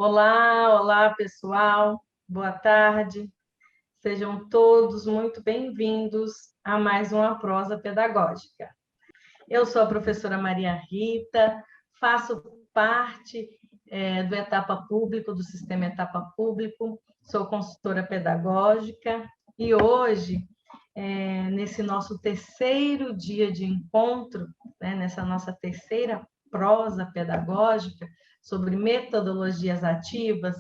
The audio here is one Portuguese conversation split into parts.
Olá, olá pessoal, boa tarde. Sejam todos muito bem-vindos a mais uma prosa pedagógica. Eu sou a professora Maria Rita, faço parte do Etapa Público, do Sistema Etapa Público, sou consultora pedagógica e hoje, nesse nosso terceiro dia de encontro, nessa nossa terceira prosa pedagógica sobre metodologias ativas,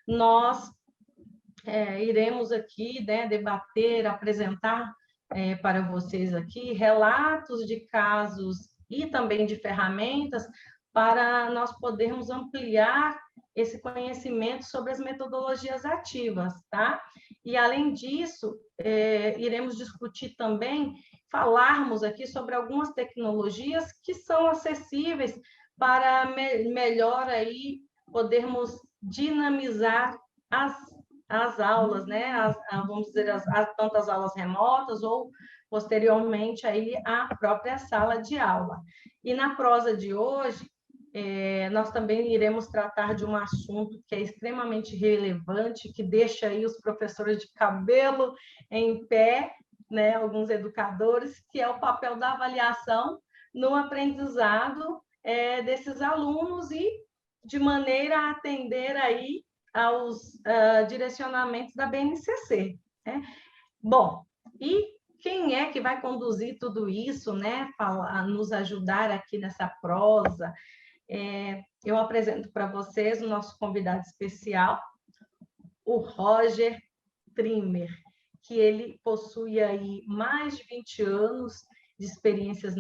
nós iremos aqui debater, apresentar para vocês aqui relatos de casos e também de ferramentas para nós podermos ampliar esse conhecimento sobre as metodologias ativas, tá? E, além disso, iremos discutir também, falarmos aqui sobre algumas tecnologias que são acessíveis para melhor aí podermos dinamizar as aulas, vamos dizer, tanto as aulas remotas ou, posteriormente, aí, a própria sala de aula. E na prosa de hoje, nós também iremos tratar de um assunto que é extremamente relevante, que deixa aí os professores de cabelo em pé, alguns educadores, que é o papel da avaliação no aprendizado desses alunos e de maneira a atender aí aos direcionamentos da BNCC. Bom, e quem é que vai conduzir tudo isso, nos ajudar aqui nessa prosa? Eu apresento para vocês o nosso convidado especial, o Roger Trimmer, que ele possui aí mais de 20 anos de experiência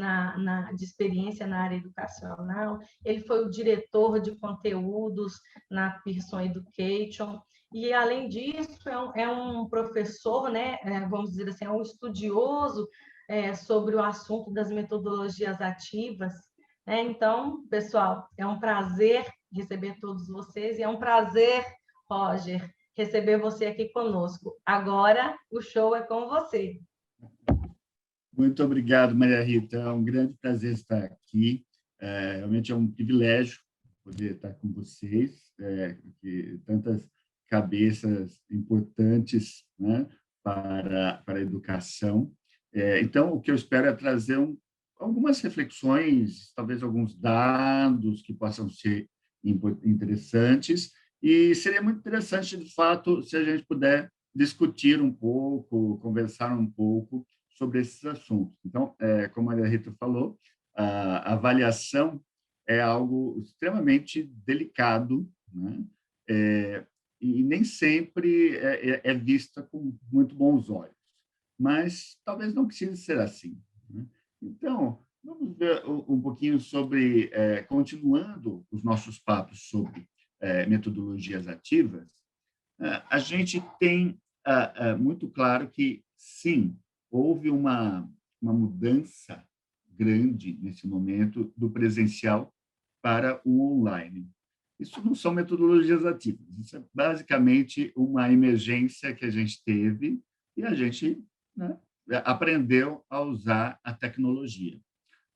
na área educacional. Ele foi o diretor de conteúdos na Pearson Education, e, além disso, é um professor, vamos dizer assim, é um estudioso sobre o assunto das metodologias ativas. Então, pessoal, é um prazer receber todos vocês, e é um prazer, Roger, receber você aqui conosco. Agora, o show é com você. Muito obrigado, Maria Rita. É um grande prazer estar aqui. Realmente é um privilégio poder estar com vocês, tantas cabeças importantes, para a educação. Então, o que eu espero é trazer algumas reflexões, talvez alguns dados que possam ser interessantes, e seria muito interessante, de fato, se a gente puder discutir um pouco, conversar um pouco sobre esses assuntos. Então, como a Rita falou, a avaliação é algo extremamente delicado, e nem sempre é vista com muito bons olhos, mas talvez não precise ser assim. Então, vamos ver um pouquinho sobre, continuando os nossos papos sobre metodologias ativas. A gente tem muito claro que, sim, houve uma mudança grande nesse momento do presencial para o online. Isso não são metodologias ativas, isso é basicamente uma emergência que a gente teve e a gente aprendeu a usar a tecnologia.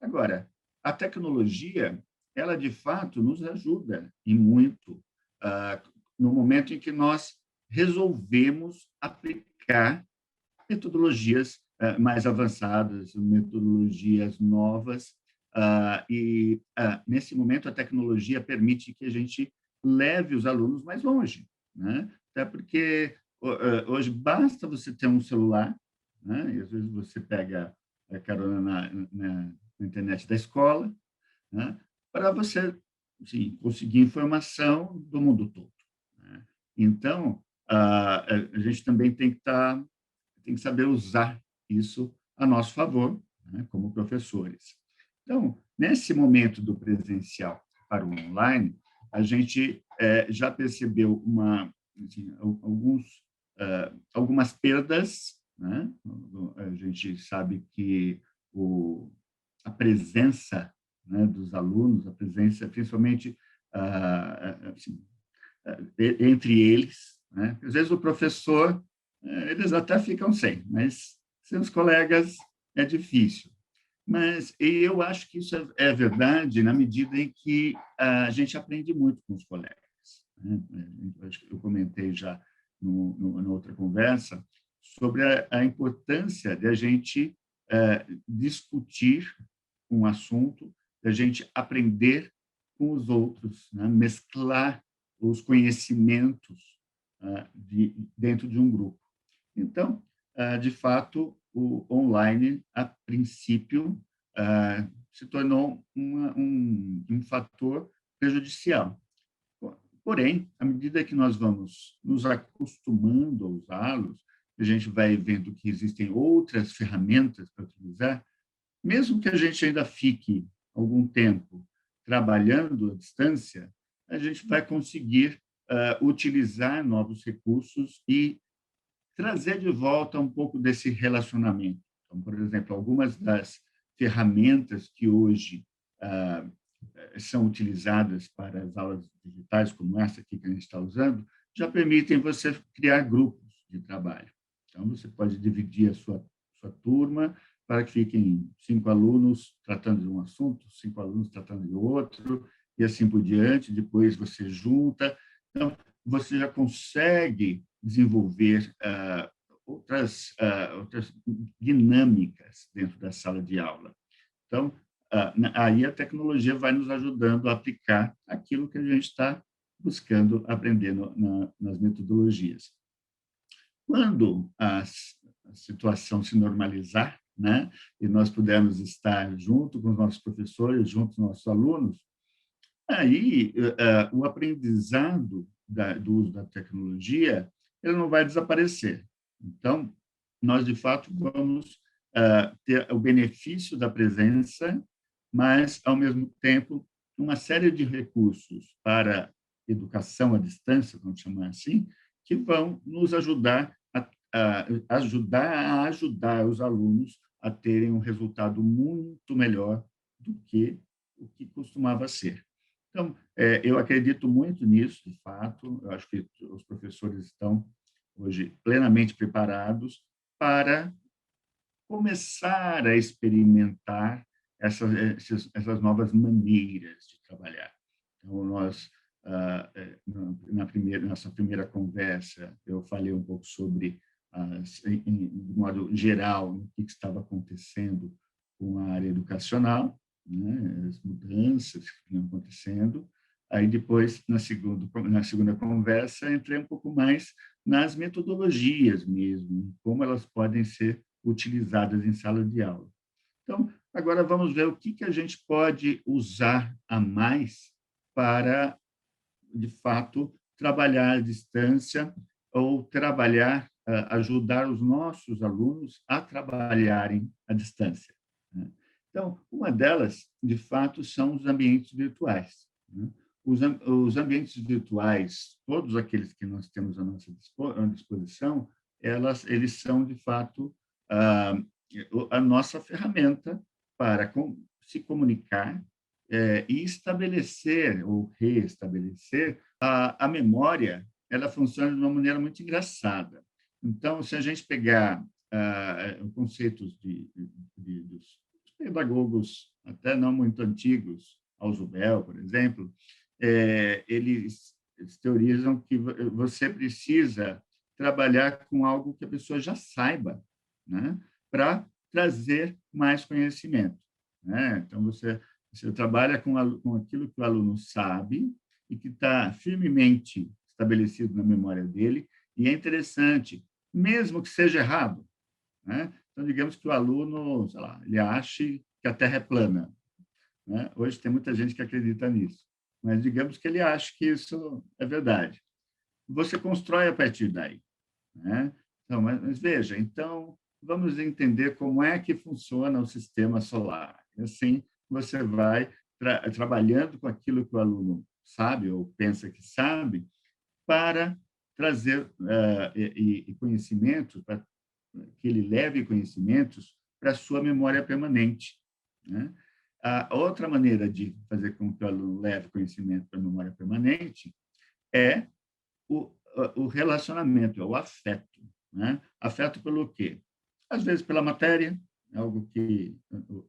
Agora, a tecnologia, ela de fato nos ajuda e muito no momento em que nós resolvemos aplicar metodologias mais avançadas, metodologias novas, e nesse momento a tecnologia permite que a gente leve os alunos mais longe, até porque hoje basta você ter um celular, e às vezes você pega a carona na internet da escola, para você conseguir informação do mundo todo. Então, a gente também tem que saber usar isso a nosso favor, como professores. Então, nesse momento do presencial para o online, a gente já percebeu algumas perdas. A gente sabe que a presença dos alunos, a presença, principalmente entre eles, às vezes o professor, eles até ficam sem, mas sem os colegas é difícil. Mas eu acho que isso é verdade na medida em que a gente aprende muito com os colegas. né? Acho que eu comentei já na outra conversa sobre a importância de a gente discutir um assunto, de a gente aprender com os outros, né? Mesclar os conhecimentos dentro de um grupo. Então, de fato, o online, a princípio, se tornou um fator prejudicial. Porém, à medida que nós vamos nos acostumando a usá-los, a gente vai vendo que existem outras ferramentas para utilizar, mesmo que a gente ainda fique algum tempo trabalhando à distância, a gente vai conseguir utilizar novos recursos e trazer de volta um pouco desse relacionamento. Então, por exemplo, algumas das ferramentas que hoje são utilizadas para as aulas digitais, como essa aqui que a gente está usando, já permitem você criar grupos de trabalho. Então, você pode dividir a sua turma para que fiquem 5 alunos tratando de um assunto, 5 alunos tratando de outro, e assim por diante. Depois você junta. Então, você já consegue desenvolver outras dinâmicas dentro da sala de aula. Então, aí a tecnologia vai nos ajudando a aplicar aquilo que a gente está buscando aprender nas metodologias. Quando a situação se normalizar, né, e nós pudermos estar junto com os nossos professores, junto com os nossos alunos, aí o aprendizado do uso da tecnologia ele não vai desaparecer. Então, nós, de fato, vamos ter o benefício da presença, mas, ao mesmo tempo, uma série de recursos para educação à distância, vamos chamar assim, que vão nos ajudar a ajudar os alunos a terem um resultado muito melhor do que o que costumava ser. Então, eu acredito muito nisso, de fato. Eu acho que os professores estão, hoje, plenamente preparados para começar a experimentar essas novas maneiras de trabalhar. Então, nós, nossa primeira conversa, eu falei um pouco sobre, de modo geral, o que estava acontecendo com a área educacional, né, as mudanças que estão acontecendo. Aí, depois, na segunda conversa, entrei um pouco mais nas metodologias mesmo, como elas podem ser utilizadas em sala de aula. Então, agora vamos ver o que a gente pode usar a mais para, de fato, trabalhar à distância ou ajudar os nossos alunos a trabalharem à distância, né? Então, uma delas, de fato, são os ambientes virtuais, né? Os ambientes virtuais, todos aqueles que nós temos à nossa disposição, eles são, de fato, a nossa ferramenta para se comunicar e estabelecer ou reestabelecer a memória. Ela funciona de uma maneira muito engraçada. Então, se a gente pegar conceitos dos pedagogos até não muito antigos, Ausubel, por exemplo, eles teorizam que você precisa trabalhar com algo que a pessoa já saiba, né, para trazer mais conhecimento, né? Então, você trabalha com aquilo que o aluno sabe e que está firmemente estabelecido na memória dele, e é interessante, mesmo que seja errado, né? Então, digamos que o aluno, sei lá, ele ache que a Terra é plana, né? Hoje tem muita gente que acredita nisso, mas digamos que ele ache que isso é verdade. Você constrói a partir daí, né? Então, mas veja, então vamos entender como é que funciona o sistema solar. E assim, você vai trabalhando com aquilo que o aluno sabe ou pensa que sabe para trazer conhecimento, para que ele leve conhecimentos para a sua memória permanente, né? A outra maneira de fazer com que o aluno leve conhecimento para a memória permanente é o relacionamento, é o afeto, né? Afeto pelo quê? Às vezes pela matéria, é algo que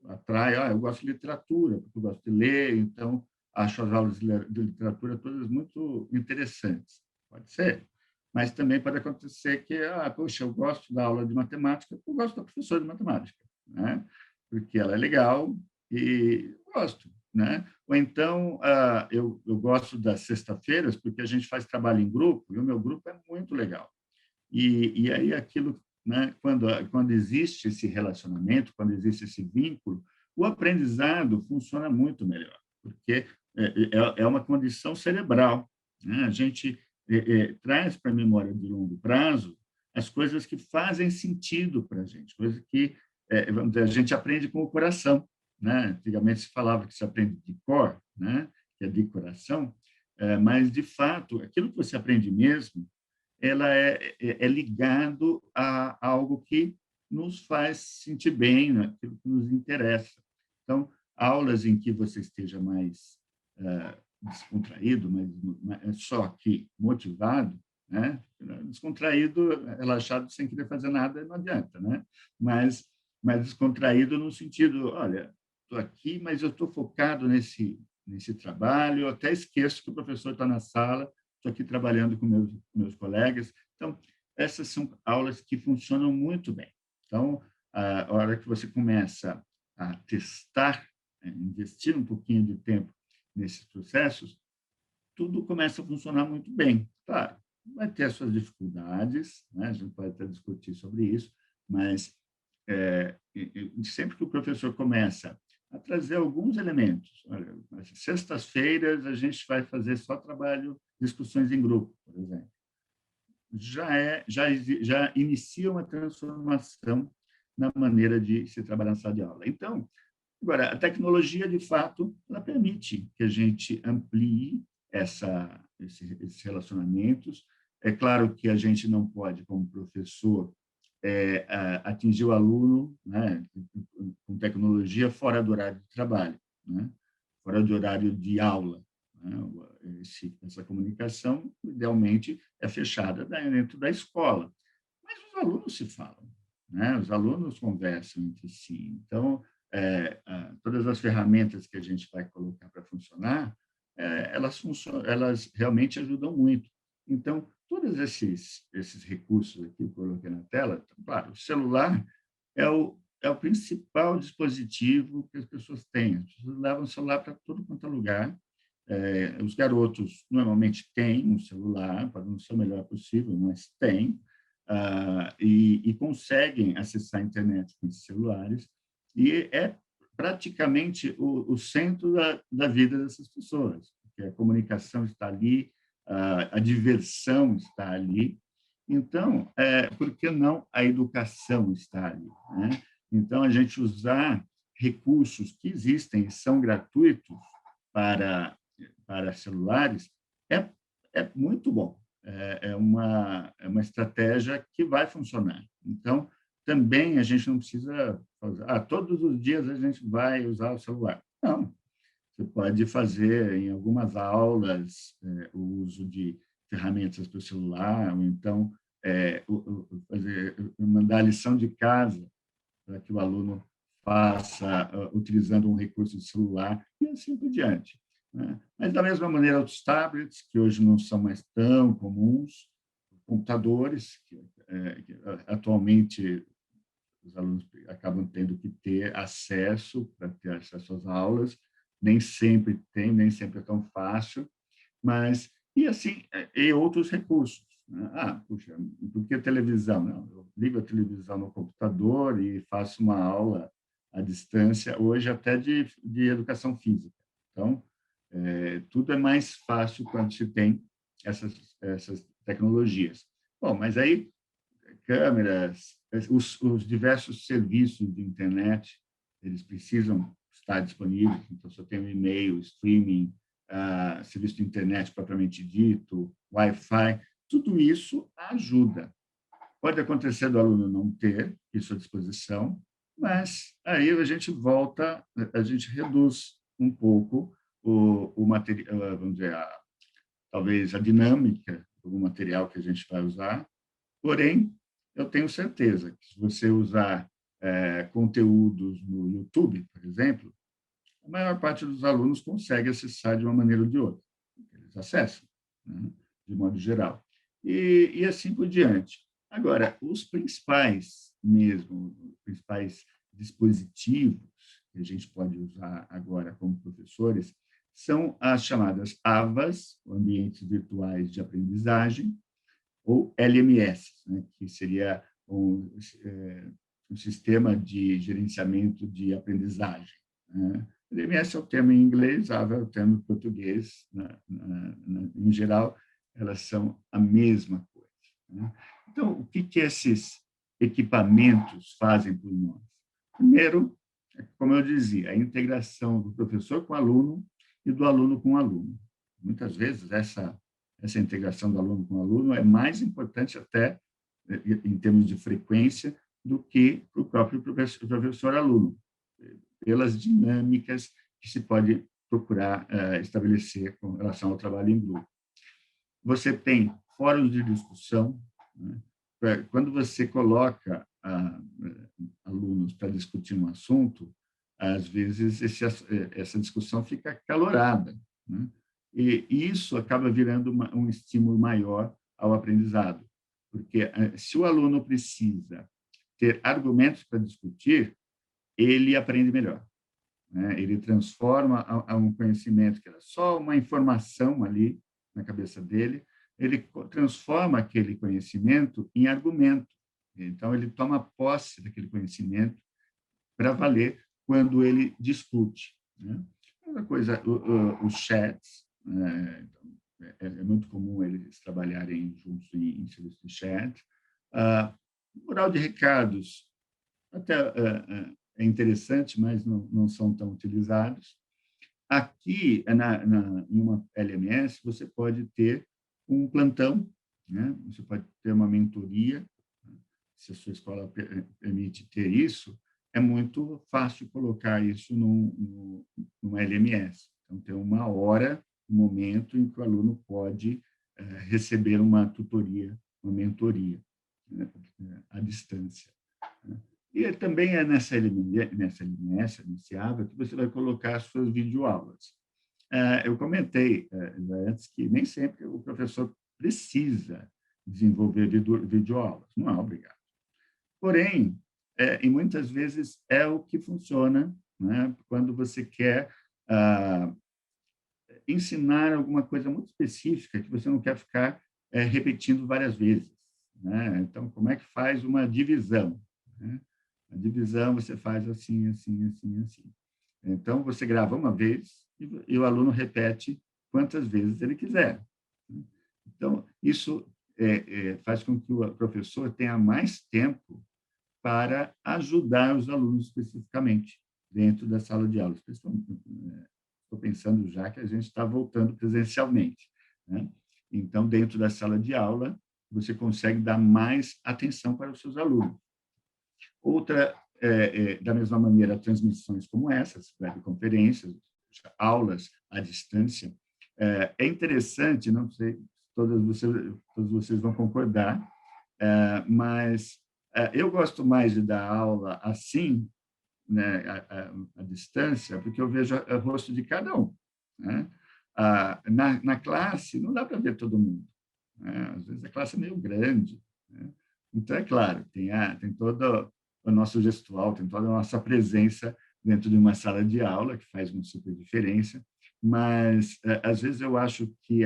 atrai. Eu gosto de literatura, porque eu gosto de ler, então acho as aulas de literatura todas muito interessantes. Pode ser. Mas também pode acontecer que, poxa, eu gosto da aula de matemática, eu gosto da professora de matemática, né? Porque ela é legal e gosto, né? Ou então, eu gosto das sextas-feiras porque a gente faz trabalho em grupo e o meu grupo é muito legal. E aí aquilo, né, quando existe esse relacionamento, quando existe esse vínculo, o aprendizado funciona muito melhor, porque é uma condição cerebral, né? A gente traz para a memória de longo prazo as coisas que fazem sentido para a gente, coisas que vamos dizer, a gente aprende com o coração, né? Antigamente se falava que se aprende de cor, né? Que é de coração, mas de fato aquilo que você aprende mesmo ela é ligado a algo que nos faz sentir bem, né? Aquilo que nos interessa. Então, aulas em que você esteja mais descontraído, mas só que motivado, né? Descontraído, relaxado, sem querer fazer nada, não adianta, né? Mas descontraído no sentido, olha, estou aqui, mas eu estou focado nesse trabalho, eu até esqueço que o professor está na sala, estou aqui trabalhando com meus colegas. Então, essas são aulas que funcionam muito bem. Então, a hora que você começa a testar, investir um pouquinho de tempo nesses processos, tudo começa a funcionar muito bem. Claro, vai ter as suas dificuldades, né? A gente pode até discutir sobre isso, mas sempre que o professor começa a trazer alguns elementos. Olha, nas sextas-feiras a gente vai fazer só trabalho, discussões em grupo, por exemplo. Já inicia uma transformação na maneira de se trabalhar na sala de aula. Então, agora, a tecnologia, de fato, ela permite que a gente amplie esses relacionamentos. É claro que a gente não pode, como professor, atingir o aluno, né, com tecnologia fora do horário de trabalho, né, fora do horário de aula. Né, essa comunicação, idealmente, é fechada dentro da escola. Mas os alunos se falam, né, os alunos conversam entre si. Então, todas as ferramentas que a gente vai colocar para funcionar, elas realmente ajudam muito. Então, todos esses recursos aqui que eu coloquei na tela, claro, o celular é o principal dispositivo que as pessoas têm. As pessoas levam o celular para todo quanto é lugar. Os garotos normalmente têm um celular, pode não ser o melhor possível, mas têm, e conseguem acessar a internet com esses celulares, e é praticamente o centro da vida dessas pessoas, porque a comunicação está ali, a diversão está ali. Então, por que não a educação está ali? Né? Então, a gente usar recursos que existem e são gratuitos para celulares é muito bom. É uma estratégia que vai funcionar. Então, também a gente não precisa fazer, todos os dias a gente vai usar o celular. Não, você pode fazer em algumas aulas o uso de ferramentas para o celular, ou então mandar a lição de casa para que o aluno faça utilizando um recurso de celular e assim por diante. Né? Mas, da mesma maneira, os tablets, que hoje não são mais tão comuns, computadores, que atualmente os alunos acabam tendo que ter acesso para ter acesso às aulas, nem sempre tem, nem sempre é tão fácil, mas e assim e outros recursos. Né? Puxa, por que televisão? Não, eu ligo a televisão no computador e faço uma aula à distância, hoje até de educação física. Então, tudo é mais fácil quando se tem essas tecnologias. Bom, mas aí câmeras, os diversos serviços de internet, eles precisam estar disponíveis. Então, se eu tenho e-mail, streaming, serviço de internet propriamente dito, Wi-Fi, tudo isso ajuda. Pode acontecer do aluno não ter isso à disposição, mas aí a gente volta, a gente reduz um pouco o material, vamos dizer, talvez a dinâmica do material que a gente vai usar. Porém, eu tenho certeza que se você usar conteúdos no YouTube, por exemplo, a maior parte dos alunos consegue acessar de uma maneira ou de outra. Eles acessam, né, de modo geral. E assim por diante. Agora, os principais mesmo, os principais dispositivos que a gente pode usar agora como professores são as chamadas AVAs, Ambientes Virtuais de Aprendizagem, ou LMS, né, que seria um sistema de gerenciamento de aprendizagem. Né? LMS é o termo em inglês, AVA é o termo em português. Em geral, elas são a mesma coisa. Né? Então, o que esses equipamentos fazem por nós? Primeiro, como eu dizia, a integração do professor com o aluno e do aluno com o aluno. Muitas vezes, essa integração do aluno com o aluno é mais importante até em termos de frequência do que o próprio professor-aluno, pelas dinâmicas que se pode procurar estabelecer com relação ao trabalho em grupo. Você tem fóruns de discussão, né? Quando você coloca alunos para discutir um assunto, às vezes essa discussão fica acalorada, né? E isso acaba virando um estímulo maior ao aprendizado, porque se o aluno precisa ter argumentos para discutir, ele aprende melhor, né? Ele transforma a um conhecimento que era só uma informação ali na cabeça dele, ele transforma aquele conhecimento em argumento. Então, ele toma posse daquele conhecimento para valer quando ele discute, né? Outra coisa, os chats, é muito comum eles trabalharem juntos em serviço de chat. Mural de recados, até é interessante, mas não são tão utilizados. Aqui, em uma LMS, você pode ter um plantão, né? Você pode ter uma mentoria, né? Se a sua escola permite ter isso, é muito fácil colocar isso numa LMS. Então, tem uma hora, um momento em que o aluno pode receber uma tutoria, uma mentoria, né, à distância. Né? E também é nessa LMS, iniciável, que você vai colocar as suas videoaulas. Eu comentei antes que nem sempre o professor precisa desenvolver videoaulas, não é obrigado. Porém, e muitas vezes é o que funciona, né, quando você quer ensinar alguma coisa muito específica que você não quer ficar repetindo várias vezes, né? Então, como é que faz uma divisão, né? A divisão você faz assim, assim, assim, assim. Então, você grava uma vez e o aluno repete quantas vezes ele quiser. Então, isso faz com que o professor tenha mais tempo para ajudar os alunos especificamente dentro da sala de aula. Estou pensando já que a gente está voltando presencialmente, né? Então, dentro da sala de aula, você consegue dar mais atenção para os seus alunos. Outra, da mesma maneira, transmissões como essas, webconferências, aulas à distância. É interessante, não sei se todos vocês vão concordar, mas eu gosto mais de dar aula assim, né, à distância, porque eu vejo o rosto de cada um, né? Na classe, não dá para ver todo mundo, né? Às vezes a classe é meio grande, né? Então, é claro, tem todo o nosso gestual, tem toda a nossa presença dentro de uma sala de aula, que faz uma super diferença, mas, às vezes, eu acho que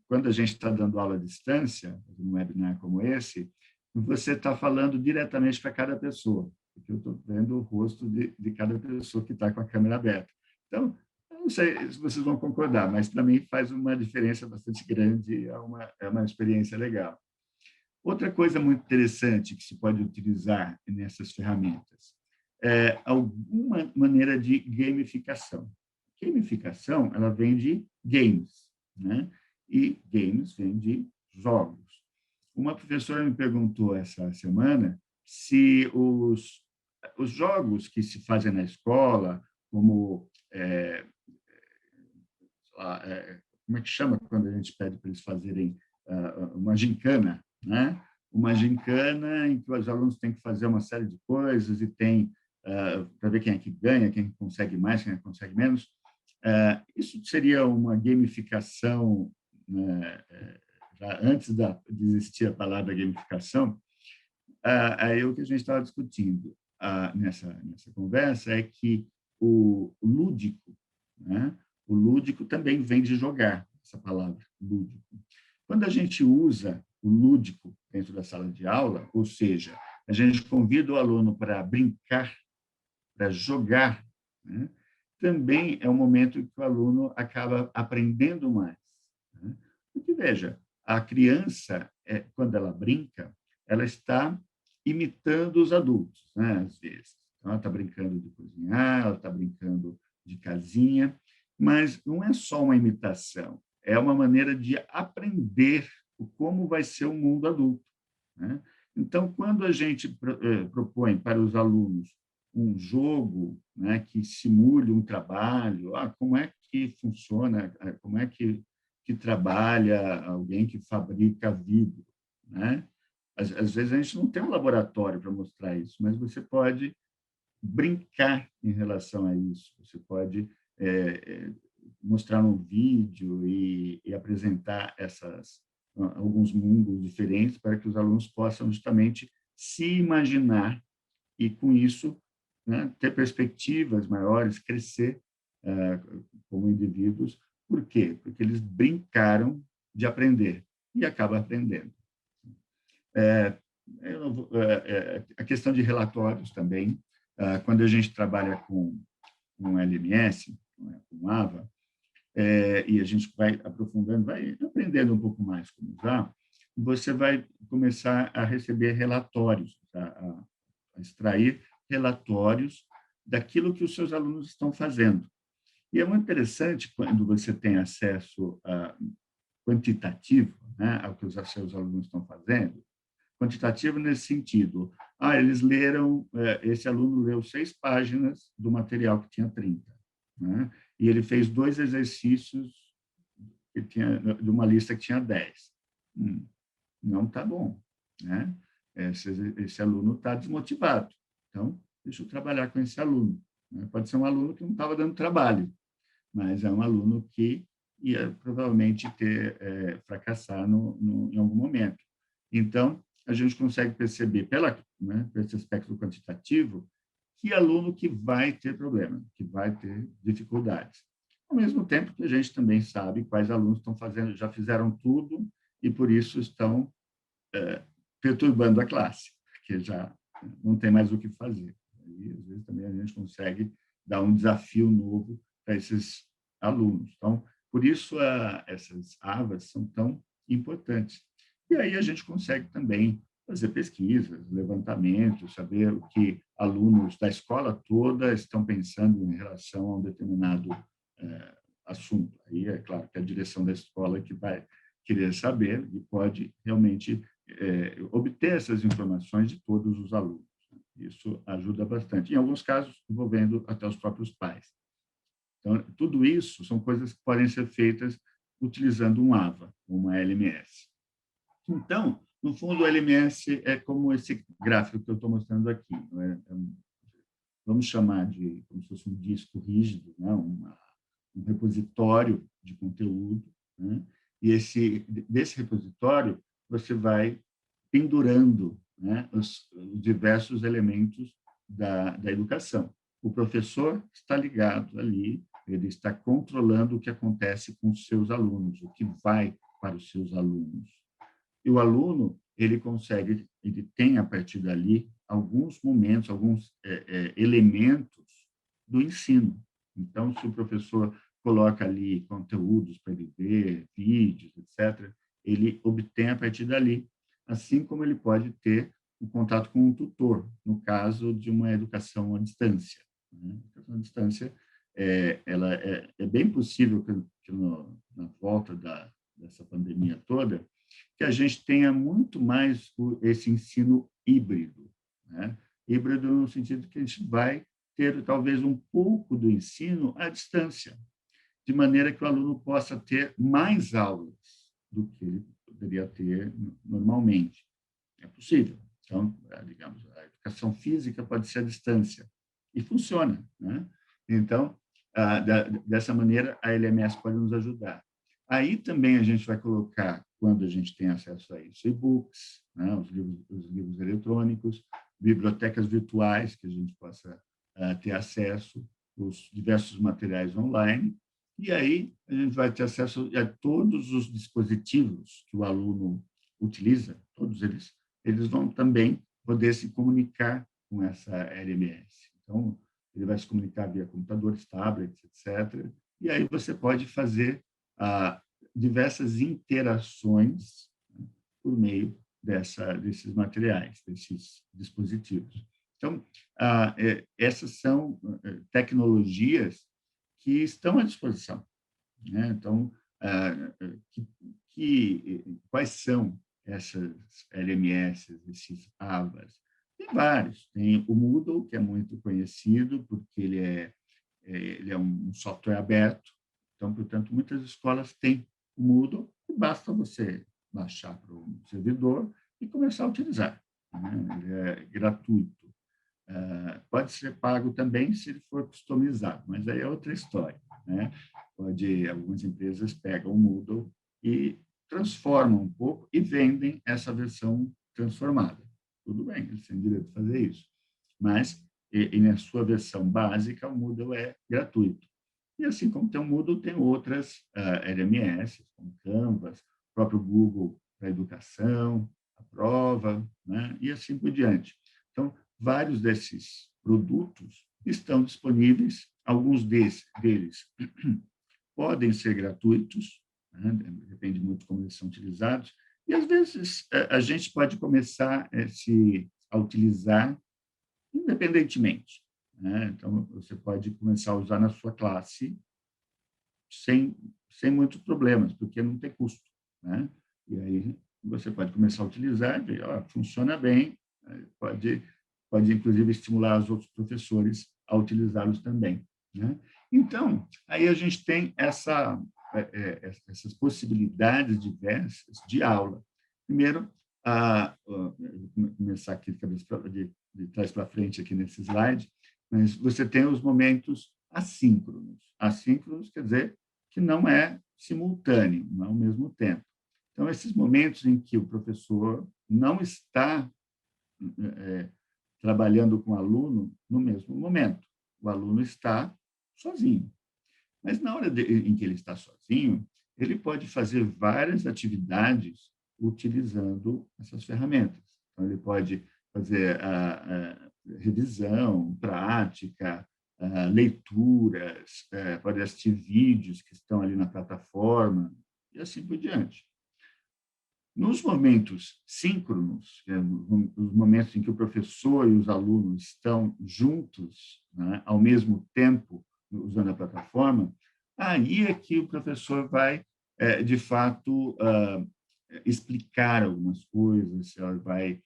quando a gente está dando aula à distância, num webinar como esse, você está falando diretamente para cada pessoa, porque eu estou vendo o rosto de cada pessoa que está com a câmera aberta. Então, eu não sei se vocês vão concordar, mas para mim faz uma diferença bastante grande, é uma experiência legal. Outra coisa muito interessante que se pode utilizar nessas ferramentas é alguma maneira de gamificação. Gamificação, ela vem de games, né? E games vem de jogos. Uma professora me perguntou essa semana se os jogos que se fazem na escola, como como é que chama quando a gente pede para eles fazerem uma gincana, né? Uma gincana em que os alunos têm que fazer uma série de coisas e tem para ver quem é que ganha, quem consegue mais, quem consegue menos. Isso seria uma gamificação, né, já antes de existir a palavra gamificação. Aí o que a gente estava discutindo nessa conversa é que o lúdico, né? O lúdico também vem de jogar, essa palavra, lúdico. Quando a gente usa o lúdico dentro da sala de aula, ou seja, a gente convida o aluno para brincar, para jogar, né? Também é um momento em que o aluno acaba aprendendo mais, né? Porque, veja, a criança, quando ela brinca, ela está imitando os adultos, né, às vezes. Então, ela está brincando de cozinhar, ela está brincando de casinha, mas não é só uma imitação, é uma maneira de aprender como vai ser o mundo adulto, né? Então, quando a gente propõe para os alunos um jogo, né, que simule um trabalho, como é que funciona, como é que trabalha alguém que fabrica vidro, né? Às vezes a gente não tem um laboratório para mostrar isso, mas você pode brincar em relação a isso. Você pode mostrar um vídeo e apresentar alguns mundos diferentes para que os alunos possam justamente se imaginar e, com isso, né, ter perspectivas maiores, crescer como indivíduos. Por quê? Porque eles brincaram de aprender e acabam aprendendo. A questão de relatórios também. Quando a gente trabalha com LMS, com AVA, e a gente vai aprofundando, vai aprendendo um pouco mais como usar, você vai começar a receber relatórios, a extrair relatórios daquilo que os seus alunos estão fazendo. E é muito interessante quando você tem acesso quantitativo, né, ao que os seus alunos estão fazendo. Quantitativo nesse sentido. Eles leram, esse aluno leu 6 páginas do material que tinha 30, né? E ele fez 2 exercícios de uma lista que tinha 10. Não está bom, né? Esse aluno está desmotivado. Então, deixa eu trabalhar com esse aluno, né? Pode ser um aluno que não estava dando trabalho, mas é um aluno que ia provavelmente fracassar em algum momento. Então, a gente consegue perceber, por esse aspecto quantitativo, que aluno que vai ter problema, que vai ter dificuldades. Ao mesmo tempo que a gente também sabe quais alunos estão fazendo, já fizeram tudo e, por isso, estão perturbando a classe, porque já não tem mais o que fazer. E, às vezes, também a gente consegue dar um desafio novo para esses alunos. Então, por isso, essas AVAs são tão importantes. E aí a gente consegue também fazer pesquisas, levantamentos, saber o que alunos da escola toda estão pensando em relação a um determinado assunto. Aí é claro que a direção da escola que vai querer saber e pode realmente obter essas informações de todos os alunos. Isso ajuda bastante, em alguns casos envolvendo até os próprios pais. Então, tudo isso são coisas que podem ser feitas utilizando um AVA, uma LMS. Então, no fundo, o LMS é como esse gráfico que eu estou mostrando aqui. Vamos chamar de como se fosse um disco rígido, né? Um repositório de conteúdo, né? E desse repositório você vai pendurando, né, os diversos elementos da educação. O professor está ligado ali, ele está controlando o que acontece com os seus alunos, o que vai para os seus alunos. E o aluno, ele tem a partir dali alguns momentos, alguns elementos do ensino. Então, se o professor coloca ali conteúdos para ele ver, vídeos, etc., ele obtém a partir dali, assim como ele pode ter um contato com um tutor, no caso de uma educação à distância. Né? A educação à distância ela é bem possível que na volta dessa pandemia toda, que a gente tenha muito mais esse ensino híbrido, né? Híbrido no sentido que a gente vai ter talvez um pouco do ensino à distância, de maneira que o aluno possa ter mais aulas do que ele poderia ter normalmente. É possível. Então, digamos, a educação física pode ser à distância, e funciona, né? Então, dessa maneira, a LMS pode nos ajudar. Aí também a gente vai colocar, quando a gente tem acesso a isso, e-books, né? Os livros eletrônicos, bibliotecas virtuais que a gente possa ter acesso, os diversos materiais online, e aí a gente vai ter acesso a todos os dispositivos que o aluno utiliza, todos eles vão também poder se comunicar com essa LMS. Então, ele vai se comunicar via computadores, tablets, etc. E aí você pode fazer diversas interações, né, por meio desses materiais, desses dispositivos. Então, essas são tecnologias que estão à disposição, né? Então, quais são essas LMS, esses AVAs? Tem vários. Tem o Moodle, que é muito conhecido, porque ele é um software aberto. Então, portanto, muitas escolas têm o Moodle, e basta você baixar para um servidor e começar a utilizar, né? Ele é gratuito. Pode ser pago também se ele for customizado, mas aí é outra história, né? Algumas empresas pegam o Moodle e transformam um pouco e vendem essa versão transformada. Tudo bem, eles têm direito de fazer isso. Mas, na sua versão básica, o Moodle é gratuito. E assim como tem o Moodle, tem outras LMS, como Canvas, o próprio Google para a educação, a prova, né? E assim por diante. Então, vários desses produtos estão disponíveis, alguns deles podem ser gratuitos, né? Depende muito de como eles são utilizados, e às vezes a gente pode começar a utilizar independentemente, né? Então, você pode começar a usar na sua classe sem muitos problemas, porque não tem custo, né? E aí você pode começar a utilizar e ver, funciona bem, pode inclusive estimular os outros professores a utilizá-los também, né? Então, aí a gente tem essas possibilidades diversas de aula. Primeiro, vou começar aqui de trás para frente aqui nesse slide, mas você tem os momentos assíncronos. Assíncronos quer dizer que não é simultâneo, não é ao mesmo tempo. Então, esses momentos em que o professor não está trabalhando com o aluno no mesmo momento. O aluno está sozinho. Mas na hora em que ele está sozinho, ele pode fazer várias atividades utilizando essas ferramentas. Então, ele pode fazer a revisão, prática, leituras, pode assistir vídeos que estão ali na plataforma e assim por diante. Nos momentos síncronos, os momentos em que o professor e os alunos estão juntos, né, ao mesmo tempo, usando a plataforma, aí é que o professor vai, de fato, explicar algumas coisas, vai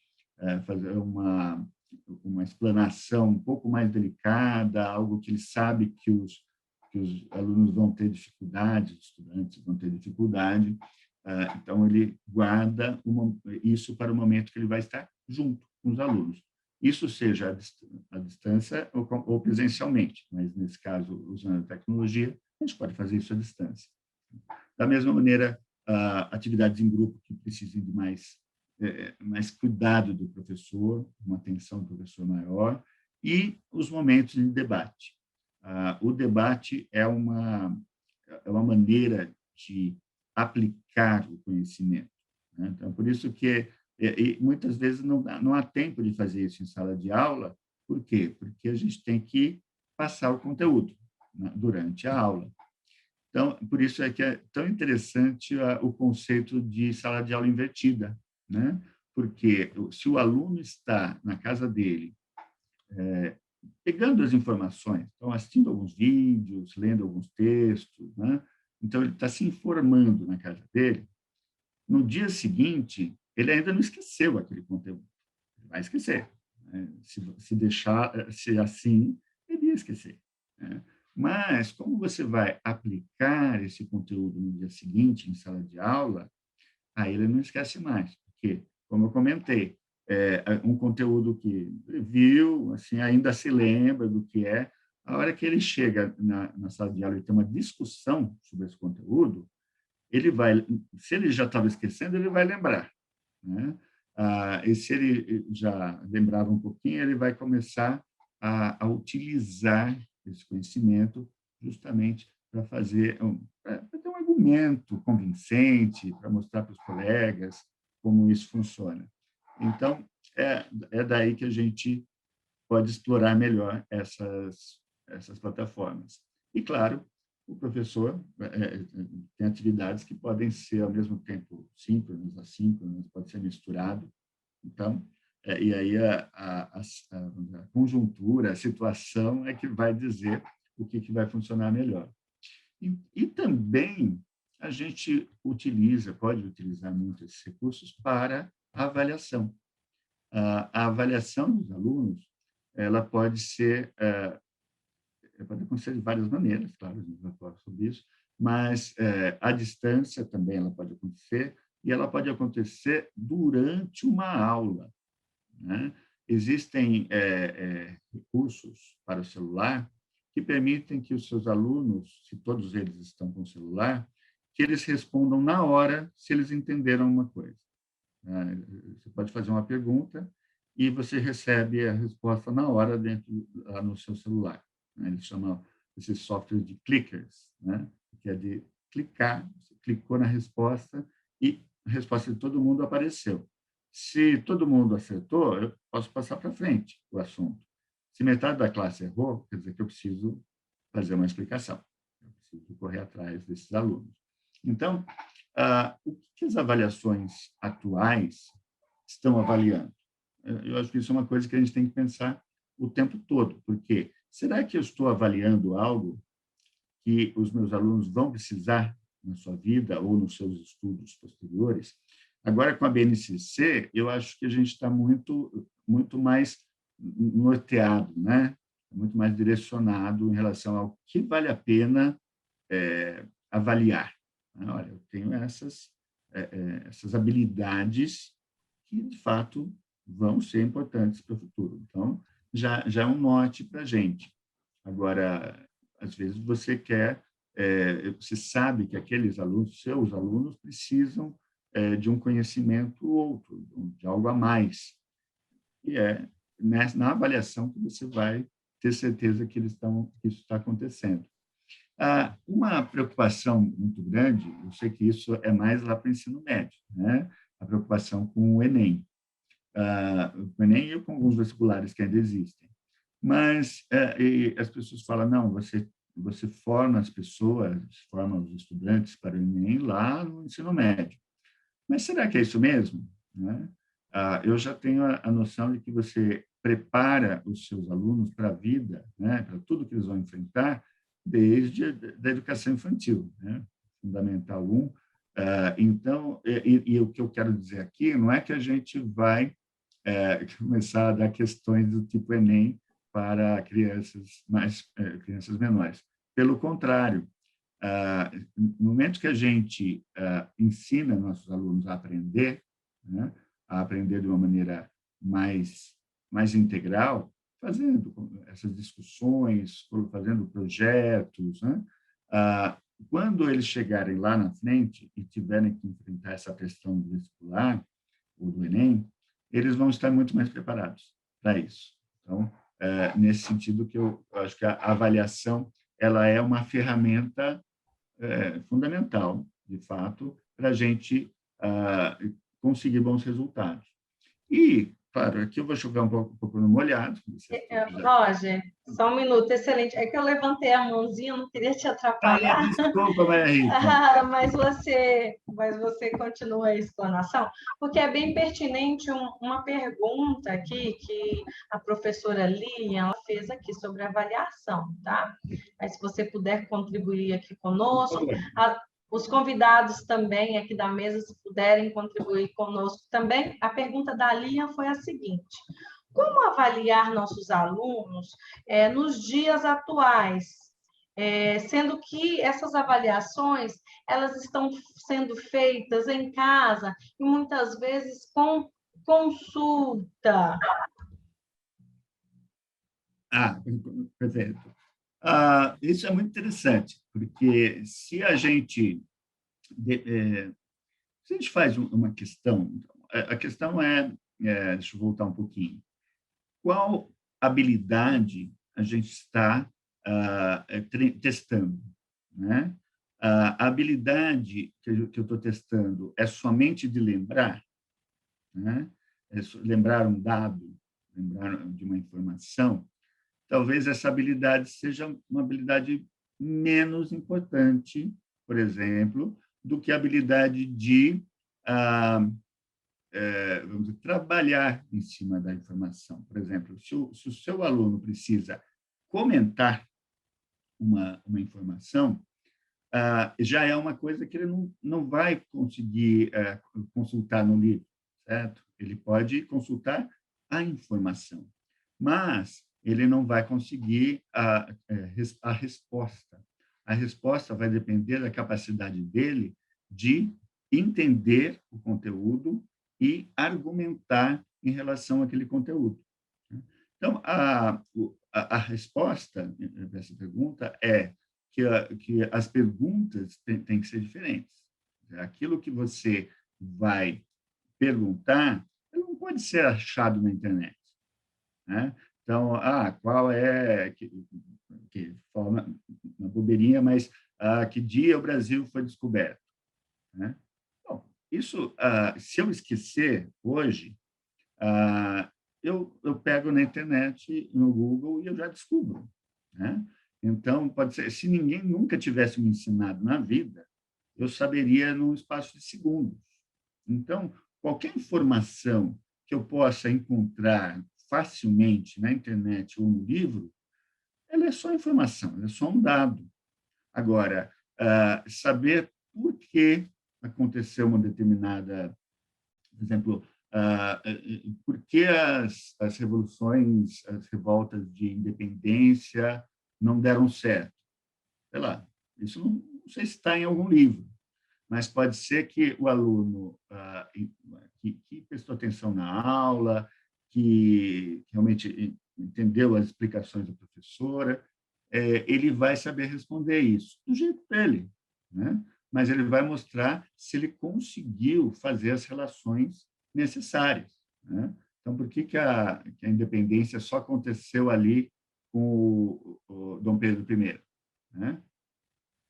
fazer uma explanação um pouco mais delicada, algo que ele sabe que os alunos vão ter dificuldade, os estudantes vão ter dificuldade. Então, ele guarda isso para o momento que ele vai estar junto com os alunos. Isso seja à distância ou presencialmente, mas, nesse caso, usando a tecnologia, a gente pode fazer isso à distância. Da mesma maneira, atividades em grupo que precisem de mais cuidado do professor, uma atenção do professor maior, e os momentos de debate. O debate é uma maneira de aplicar o conhecimento, né? Então, por isso que muitas vezes não há tempo de fazer isso em sala de aula. Por quê? Porque a gente tem que passar o conteúdo, né, durante a aula. Então, por isso é que é tão interessante o conceito de sala de aula invertida, né? Porque se o aluno está na casa dele, pegando as informações, então assistindo alguns vídeos, lendo alguns textos, né? Então ele está se informando na casa dele. No dia seguinte, ele ainda não esqueceu aquele conteúdo. Ele vai esquecer, né? Se deixar ser assim, ele ia esquecer, né? Mas, como você vai aplicar esse conteúdo no dia seguinte, em sala de aula, aí ele não esquece mais. Porque, como eu comentei, um conteúdo que viu, assim, ainda se lembra do que é. A hora que ele chega na sala de aula e tem uma discussão sobre esse conteúdo, ele vai, se ele já estava esquecendo, ele vai lembrar, né? E se ele já lembrava um pouquinho, ele vai começar a utilizar esse conhecimento justamente para fazer para ter um argumento convincente, para mostrar para os colegas como isso funciona. Então, é daí que a gente pode explorar melhor essas plataformas. E, claro, o professor tem atividades que podem ser, ao mesmo tempo, síncronas, assíncronas, pode ser misturado. Então, e aí a conjuntura, a situação é que vai dizer o que vai funcionar melhor. E também a gente pode utilizar muito esses recursos para a avaliação. A avaliação dos alunos, ela pode acontecer de várias maneiras, claro, a gente vai falar sobre isso, mas à distância também ela pode acontecer, e ela pode acontecer durante uma aula, né? Existem recursos para o celular que permitem que os seus alunos, se todos eles estão com o celular, que eles respondam na hora se eles entenderam uma coisa. Você pode fazer uma pergunta e você recebe a resposta na hora lá no seu celular. Eles chamam esses softwares de clickers, né? Que é de clicar, você clicou na resposta e a resposta de todo mundo apareceu. Se todo mundo acertou, eu posso passar para frente o assunto. Se metade da classe errou, quer dizer que eu preciso fazer uma explicação. Eu preciso correr atrás desses alunos. Então, o que as avaliações atuais estão avaliando? Eu acho que isso é uma coisa que a gente tem que pensar o tempo todo, porque será que eu estou avaliando algo que os meus alunos vão precisar na sua vida ou nos seus estudos posteriores? Agora, com a BNCC, eu acho que a gente está muito mais norteado, né? Muito mais direcionado em relação ao que vale a pena avaliar. Olha, eu tenho essas habilidades que, de fato, vão ser importantes para o futuro. Então, já é um norte para a gente. Agora, às vezes, você você sabe que aqueles alunos, seus alunos, precisam de um conhecimento outro, de algo a mais. E na avaliação que você vai ter certeza que isso está acontecendo. Uma preocupação muito grande, eu sei que isso é mais lá para o ensino médio, né? A preocupação com o Enem. O Enem e com alguns vestibulares que ainda existem. Mas as pessoas falam, não, você forma as pessoas, forma os estudantes para o Enem lá no ensino médio. Mas será que é isso mesmo? Né? Eu já tenho a noção de que você prepara os seus alunos para a vida, né? Para tudo que eles vão enfrentar, desde a educação infantil, né? Fundamental 1. Então, e o que eu quero dizer aqui não é que a gente vai começar a dar questões do tipo Enem para crianças menores. Pelo contrário, no momento que a gente ensina nossos alunos a aprender, né, a aprender de uma maneira mais integral, fazendo essas discussões, fazendo projetos, né, quando eles chegarem lá na frente e tiverem que enfrentar essa questão do vestibular ou do Enem, eles vão estar muito mais preparados para isso. Então, nesse sentido que eu acho que a avaliação ela é uma ferramenta fundamental, de fato, para a gente conseguir bons resultados. E, claro, aqui eu vou chover um pouco no molhado. Roger, só um minuto, excelente. É que eu levantei a mãozinha, não queria te atrapalhar. Desculpa, Maria Rita. Mas você continua a explanação, porque é bem pertinente uma pergunta aqui que a professora Lilian fez aqui sobre avaliação, tá? Mas se você puder contribuir aqui conosco, os convidados também aqui da mesa, se puderem contribuir conosco também. A pergunta da Lilian foi a seguinte: como avaliar nossos alunos nos dias atuais, sendo que essas avaliações elas estão sendo feitas em casa e muitas vezes com consulta. Perfeito. Isso é muito interessante, porque se a gente faz uma questão, a questão deixa eu voltar um pouquinho, qual habilidade a gente está testando, né? A habilidade que eu estou testando é somente de lembrar, né? Lembrar um dado, lembrar de uma informação. Talvez essa habilidade seja uma habilidade menos importante, por exemplo, do que a habilidade de vamos dizer, trabalhar em cima da informação. Por exemplo, se o seu aluno precisa comentar uma informação, já é uma coisa que ele não vai conseguir consultar no livro, certo? Ele pode consultar a informação, mas ele não vai conseguir a resposta. A resposta vai depender da capacidade dele de entender o conteúdo e argumentar em relação àquele conteúdo. Então, a resposta para essa pergunta é que as perguntas têm que ser diferentes. Aquilo que você vai perguntar não pode ser achado na internet, né? Então, qual é, fala uma bobeirinha, mas que dia o Brasil foi descoberto, né? Bom, isso, se eu esquecer hoje, eu pego na internet, no Google, e eu já descubro, né? Então, pode ser, se ninguém nunca tivesse me ensinado na vida, eu saberia num espaço de segundos. Então, qualquer informação que eu possa encontrar facilmente na internet ou no livro, ela é só informação, ela é só um dado. Agora, saber por que aconteceu uma determinada, por exemplo, por que as revoluções, as revoltas de independência não deram certo? Sei lá, isso não sei se está em algum livro, mas pode ser que o aluno que prestou atenção na aula, que realmente entendeu as explicações da professora, ele vai saber responder isso do jeito dele, né? Mas ele vai mostrar se ele conseguiu fazer as relações necessárias, né? Então, por que a independência só aconteceu ali com o Dom Pedro I, né?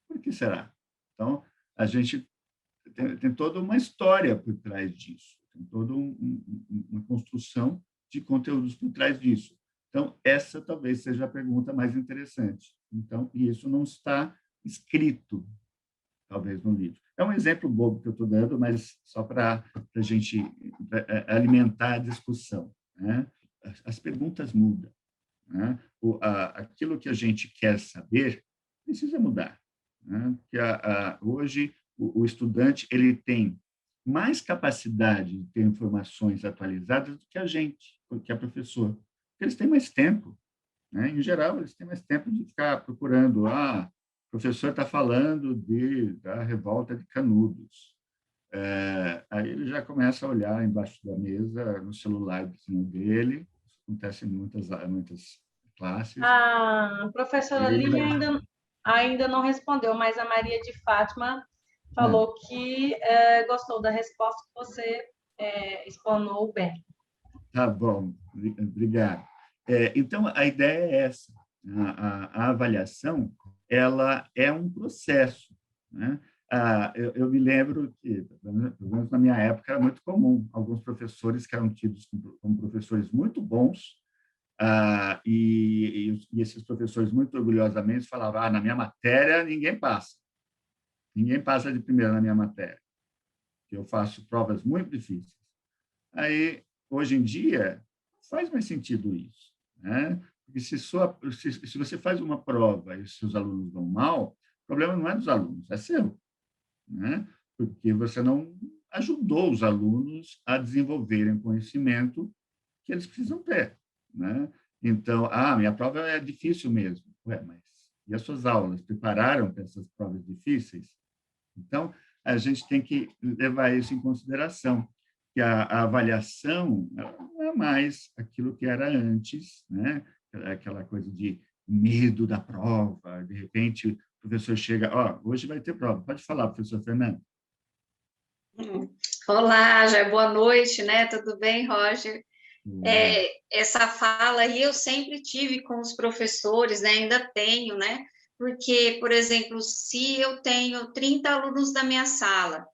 Por que será? Então, a gente tem toda uma história por trás disso, tem toda uma construção de conteúdos por trás disso. Então, essa talvez seja a pergunta mais interessante. Então, e isso não está escrito, talvez, no livro. É um exemplo bobo que eu estou dando, mas só para a gente alimentar a discussão, né? As perguntas mudam, né? Aquilo que a gente quer saber precisa mudar, né? Porque hoje o estudante ele tem mais capacidade de ter informações atualizadas do que a gente, do que a professora. Porque eles têm mais tempo, né? Em geral, eles têm mais tempo de ficar procurando. O professor está falando da revolta de Canudos. Aí ele já começa a olhar embaixo da mesa, no celular dele. Isso acontece em muitas classes. A professora Lília ainda não respondeu, mas a Maria de Fátima falou que gostou da resposta que você explanou bem. Tá bom, obrigado. Então, a ideia é essa. A avaliação ela é um processo, né? Eu me lembro que, pelo menos na minha época, era muito comum alguns professores que eram tidos como professores muito bons, e esses professores muito orgulhosamente falavam: na minha matéria ninguém passa de primeira na minha matéria, que eu faço provas muito difíceis. Aí, hoje em dia, faz mais sentido isso, né? Porque se você faz uma prova e os seus alunos vão mal, o problema não é dos alunos, é seu, né? Porque você não ajudou os alunos a desenvolverem conhecimento que eles precisam ter, né? Então, minha prova é difícil mesmo. Ué, mas e as suas aulas prepararam para essas provas difíceis? Então, a gente tem que levar isso em consideração. que a avaliação ela não é mais aquilo que era antes, né? Aquela coisa de medo da prova, de repente o professor chega, ó, hoje vai ter prova. Pode falar, professor Fernando. Hum. Olá, já boa noite, né? Tudo bem, Roger? Essa fala aí eu sempre tive com os professores, né? Ainda tenho, né? Porque, por exemplo, se eu tenho 30 alunos na minha sala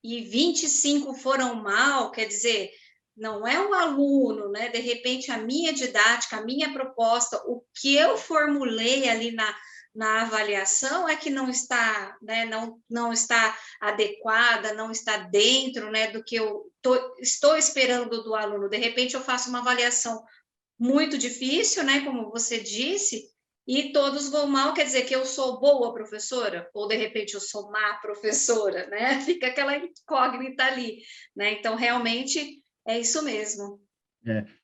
e 25 foram mal, quer dizer, não é o aluno, né? De repente, a minha didática, a minha proposta, o que eu formulei ali na avaliação é que não está, né? Não está adequada, não está dentro, né? Do que eu estou esperando do aluno. De repente, eu faço uma avaliação muito difícil, né? Como você disse, e todos vão mal, quer dizer que eu sou boa professora, ou de repente eu sou má professora, né? Fica aquela incógnita ali, né? Então, realmente, é isso mesmo.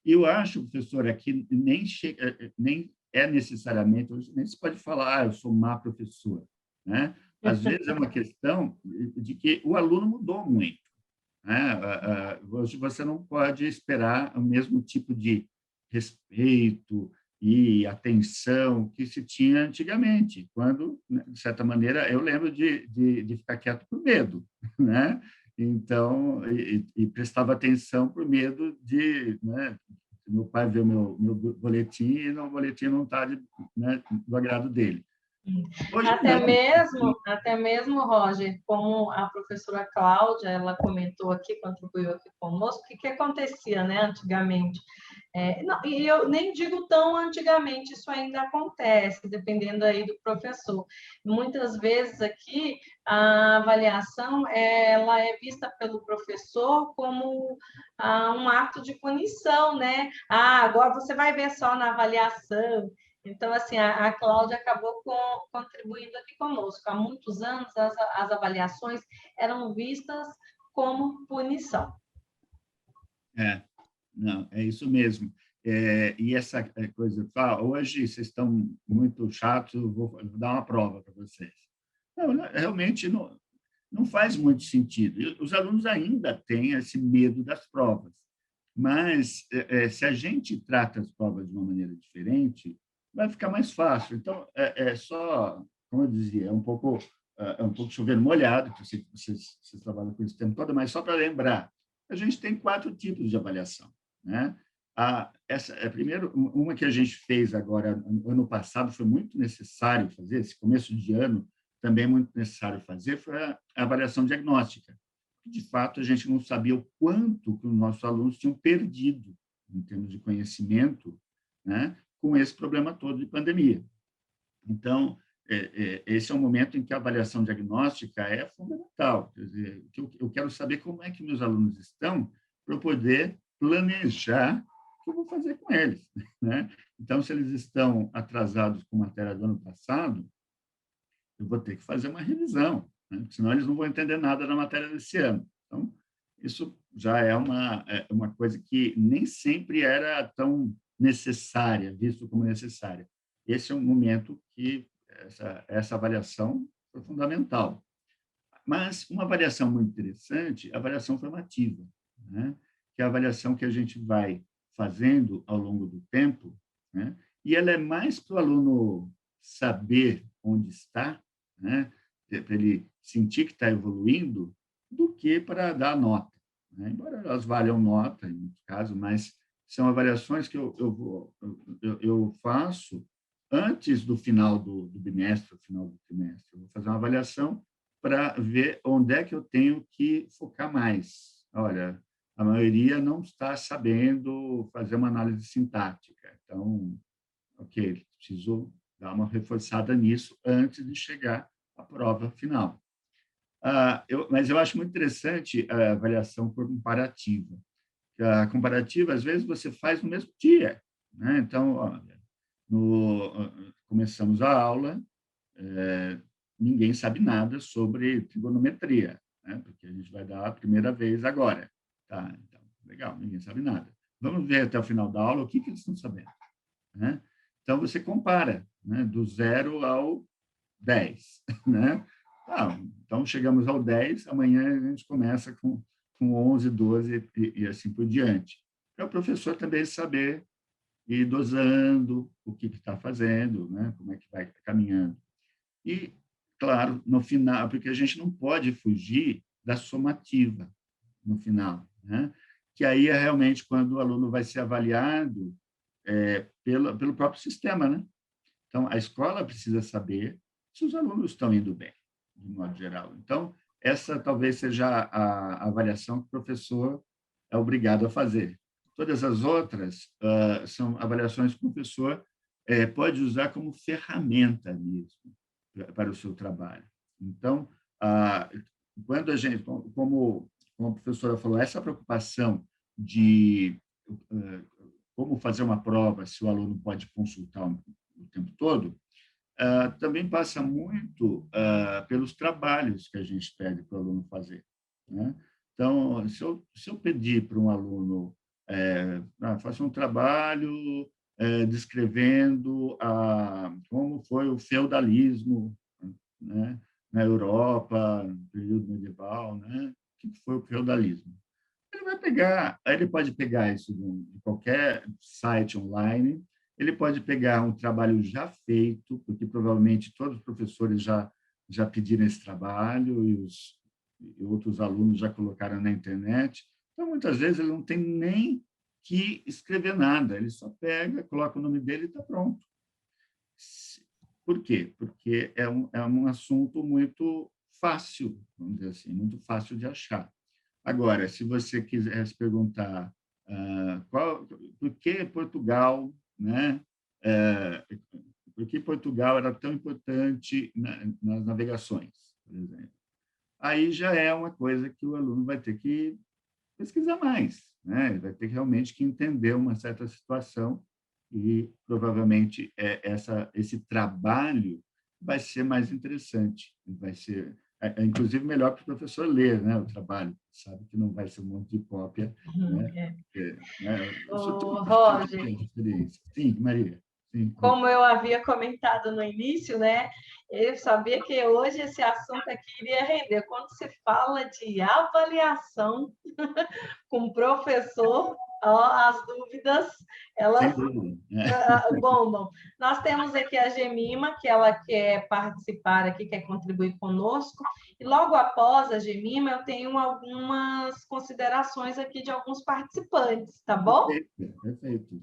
Eu acho, professora, que nem é necessariamente, nem se pode falar, eu sou má professora, né? Às vezes é uma questão de que o aluno mudou muito, né? Hoje você não pode esperar o mesmo tipo de respeito e atenção que se tinha antigamente, quando, né, de certa maneira, eu lembro de ficar quieto por medo, né? Então, prestava atenção por medo de, né, meu pai ver o meu boletim e o boletim não está, né, do agrado dele. Hoje, não. Até mesmo, Roger, como a professora Cláudia, ela comentou aqui, contribuiu aqui conosco, o que acontecia, né, antigamente? Não, e eu nem digo tão antigamente, isso ainda acontece, dependendo aí do professor. Muitas vezes aqui, a avaliação, ela é vista pelo professor como um ato de punição, né? Ah, agora você vai ver só na avaliação. Então, assim, a Cláudia acabou contribuindo aqui conosco. Há muitos anos, as avaliações eram vistas como punição. Não, é isso mesmo. E essa coisa, hoje vocês estão muito chatos, eu vou dar uma prova para vocês. Não, realmente não faz muito sentido. Os alunos ainda têm esse medo das provas, mas se a gente trata as provas de uma maneira diferente, vai ficar mais fácil. Então, é só, como eu dizia, é um pouco chover molhado, que eu sei que vocês trabalham com isso o tempo todo, mas só para lembrar, a gente tem 4 tipos de avaliação, né? Primeiro, uma que a gente fez agora, ano passado, foi muito necessário fazer, esse começo de ano, também é muito necessário fazer, foi a avaliação diagnóstica. De fato, a gente não sabia o quanto que os nossos alunos tinham perdido em termos de conhecimento, né, com esse problema todo de pandemia. Então, esse é um momento em que a avaliação diagnóstica é fundamental. Quer dizer, eu quero saber como é que meus alunos estão para eu poder planejar o que eu vou fazer com eles, né? Então, se eles estão atrasados com matéria do ano passado, eu vou ter que fazer uma revisão, né? Senão eles não vão entender nada da matéria desse ano. Então, isso já é uma coisa que nem sempre era tão necessária, visto como necessária. Esse é um momento que essa avaliação foi fundamental. Mas uma avaliação muito interessante, a avaliação formativa, né? Que é a avaliação que a gente vai fazendo ao longo do tempo, né? E ela é mais para o aluno saber onde está, né? Para ele sentir que está evoluindo, do que para dar nota, né? Embora elas valham nota, em muitos casos, mas são avaliações que eu faço antes do final do bimestre, do final do trimestre. Eu vou fazer uma avaliação para ver onde é que eu tenho que focar mais. Olha, a maioria não está sabendo fazer uma análise sintática, então, ok, preciso dar uma reforçada nisso antes de chegar à prova final. Mas eu acho muito interessante a avaliação por comparativa. A comparativa, às vezes, você faz no mesmo dia, né? Então, olha, começamos a aula, ninguém sabe nada sobre trigonometria, né? Porque a gente vai dar a primeira vez agora. Tá, então, legal, ninguém sabe nada. Vamos ver até o final da aula o que eles estão sabendo, né? Então, você compara, né? Do 0 ao 10, né? Então, chegamos ao 10, amanhã a gente começa com com 11, 12 e assim por diante. Para o professor também saber ir dosando o que está fazendo, né? Como é que vai caminhando. E, claro, no final, porque a gente não pode fugir da somativa no final, né? Que aí é realmente quando o aluno vai ser avaliado pelo próprio sistema, né? Então, a escola precisa saber se os alunos estão indo bem, de modo geral. Então, essa talvez seja a avaliação que o professor é obrigado a fazer. Todas as outras são avaliações que o professor pode usar como ferramenta mesmo para o seu trabalho. Então, quando a gente, como a professora falou, essa preocupação de como fazer uma prova, se o aluno pode consultar o tempo todo, também passa muito pelos trabalhos que a gente pede para o aluno fazer, né? Então, se eu pedir para um aluno faça um trabalho descrevendo como foi o feudalismo, né, na Europa, no período medieval, né? O que foi o feudalismo? Ele pode pegar isso de qualquer site online, ele pode pegar um trabalho já feito, porque provavelmente todos os professores já pediram esse trabalho e outros alunos já colocaram na internet. Então, muitas vezes, ele não tem nem que escrever nada, ele só pega, coloca o nome dele e está pronto. Por quê? Porque é um assunto muito fácil, vamos dizer assim, muito fácil de achar. Agora, se você quiser se perguntar por que Portugal, né? Por que Portugal era tão importante nas navegações, por exemplo? Aí já é uma coisa que o aluno vai ter que pesquisar mais, né? Ele vai ter realmente que entender uma certa situação e provavelmente esse trabalho vai ser mais interessante, vai ser inclusive melhor para o professor ler, né, o trabalho, sabe que não vai ser um monte de cópia, né? Isso tudo Roger, experiência. Sim, Maria. Sim. como eu havia comentado no início, né? Eu sabia que hoje esse assunto aqui iria render. Quando se fala de avaliação com o professor, as dúvidas, elas bombam. Nós temos aqui a Gemima, que ela quer participar aqui, quer contribuir conosco, e logo após a Gemima, eu tenho algumas considerações aqui de alguns participantes, tá bom? Perfeito.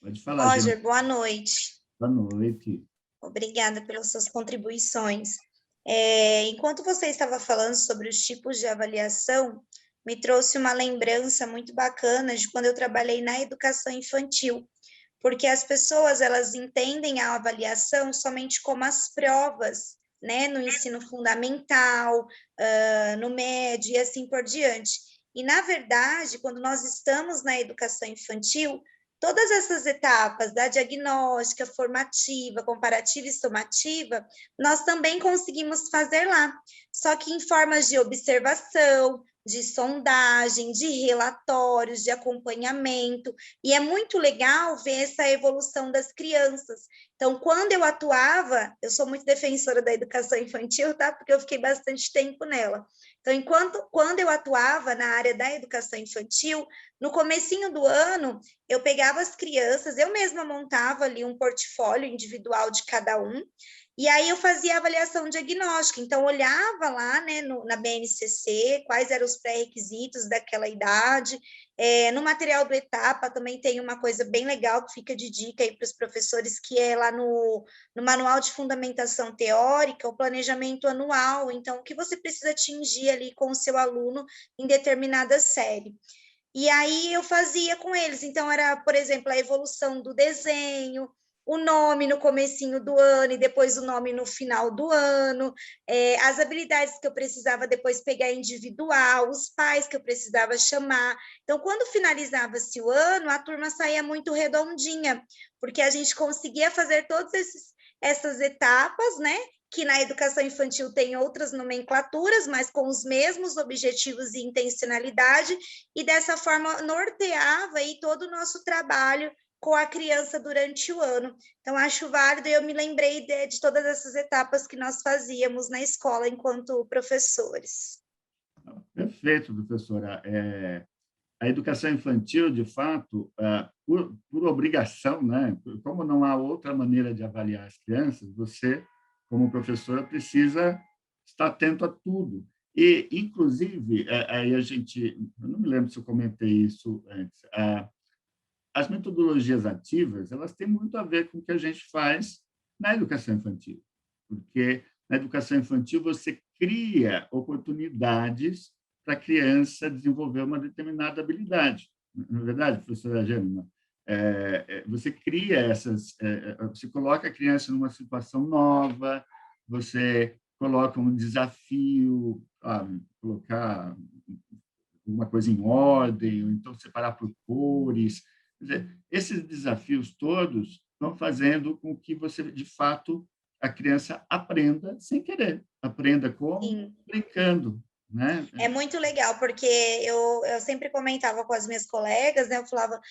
Pode falar, Roger, Gemima. boa noite. Boa noite. Obrigada pelas suas contribuições. Enquanto você estava falando sobre os tipos de avaliação, me trouxe uma lembrança muito bacana de quando eu trabalhei na educação infantil, porque as pessoas, elas entendem a avaliação somente como as provas, né, no ensino fundamental, no médio e assim por diante. E, na verdade, quando nós estamos na educação infantil, todas essas etapas da diagnóstica, formativa, comparativa e somativa, nós também conseguimos fazer lá, só que em formas de observação, de sondagem, de relatórios, de acompanhamento, e é muito legal ver essa evolução das crianças. Então, quando eu atuava, eu sou muito defensora da educação infantil, tá? Porque eu fiquei bastante tempo nela. Então, quando eu atuava na área da educação infantil, no comecinho do ano, eu pegava as crianças, eu mesma montava ali um portfólio individual de cada um, e aí eu fazia a avaliação diagnóstica, então olhava lá, né, na BNCC, quais eram os pré-requisitos daquela idade. No material do Etapa também tem uma coisa bem legal que fica de dica aí para os professores, que é lá no Manual de Fundamentação Teórica, o planejamento anual, então o que você precisa atingir ali com o seu aluno em determinada série. E aí eu fazia com eles, então era, por exemplo, a evolução do desenho, o nome no comecinho do ano e depois o nome no final do ano, as habilidades que eu precisava depois pegar individual, os pais que eu precisava chamar. Então, quando finalizava-se o ano, a turma saía muito redondinha, porque a gente conseguia fazer todas essas etapas, né? Que na educação infantil tem outras nomenclaturas, mas com os mesmos objetivos e intencionalidade, e dessa forma norteava aí todo o nosso trabalho com a criança durante o ano. Então, acho válido, e eu me lembrei de todas essas etapas que nós fazíamos na escola enquanto professores. Perfeito, professora. A educação infantil, de fato, por obrigação, né? Como não há outra maneira de avaliar as crianças, você, como professora, precisa estar atento a tudo. E, inclusive, aí eu não me lembro se eu comentei isso antes, as metodologias ativas, elas têm muito a ver com o que a gente faz na educação infantil, porque na educação infantil você cria oportunidades para a criança desenvolver uma determinada habilidade. Não é verdade, professora Gênima? Você cria você coloca a criança numa situação nova, você coloca um desafio, colocar uma coisa em ordem, ou então separar por cores. Quer dizer, esses desafios todos vão fazendo com que você, de fato, a criança aprenda sem querer. Aprenda como? Sim. Brincando, né? É muito legal, porque eu sempre comentava com as minhas colegas, né? Eu falava,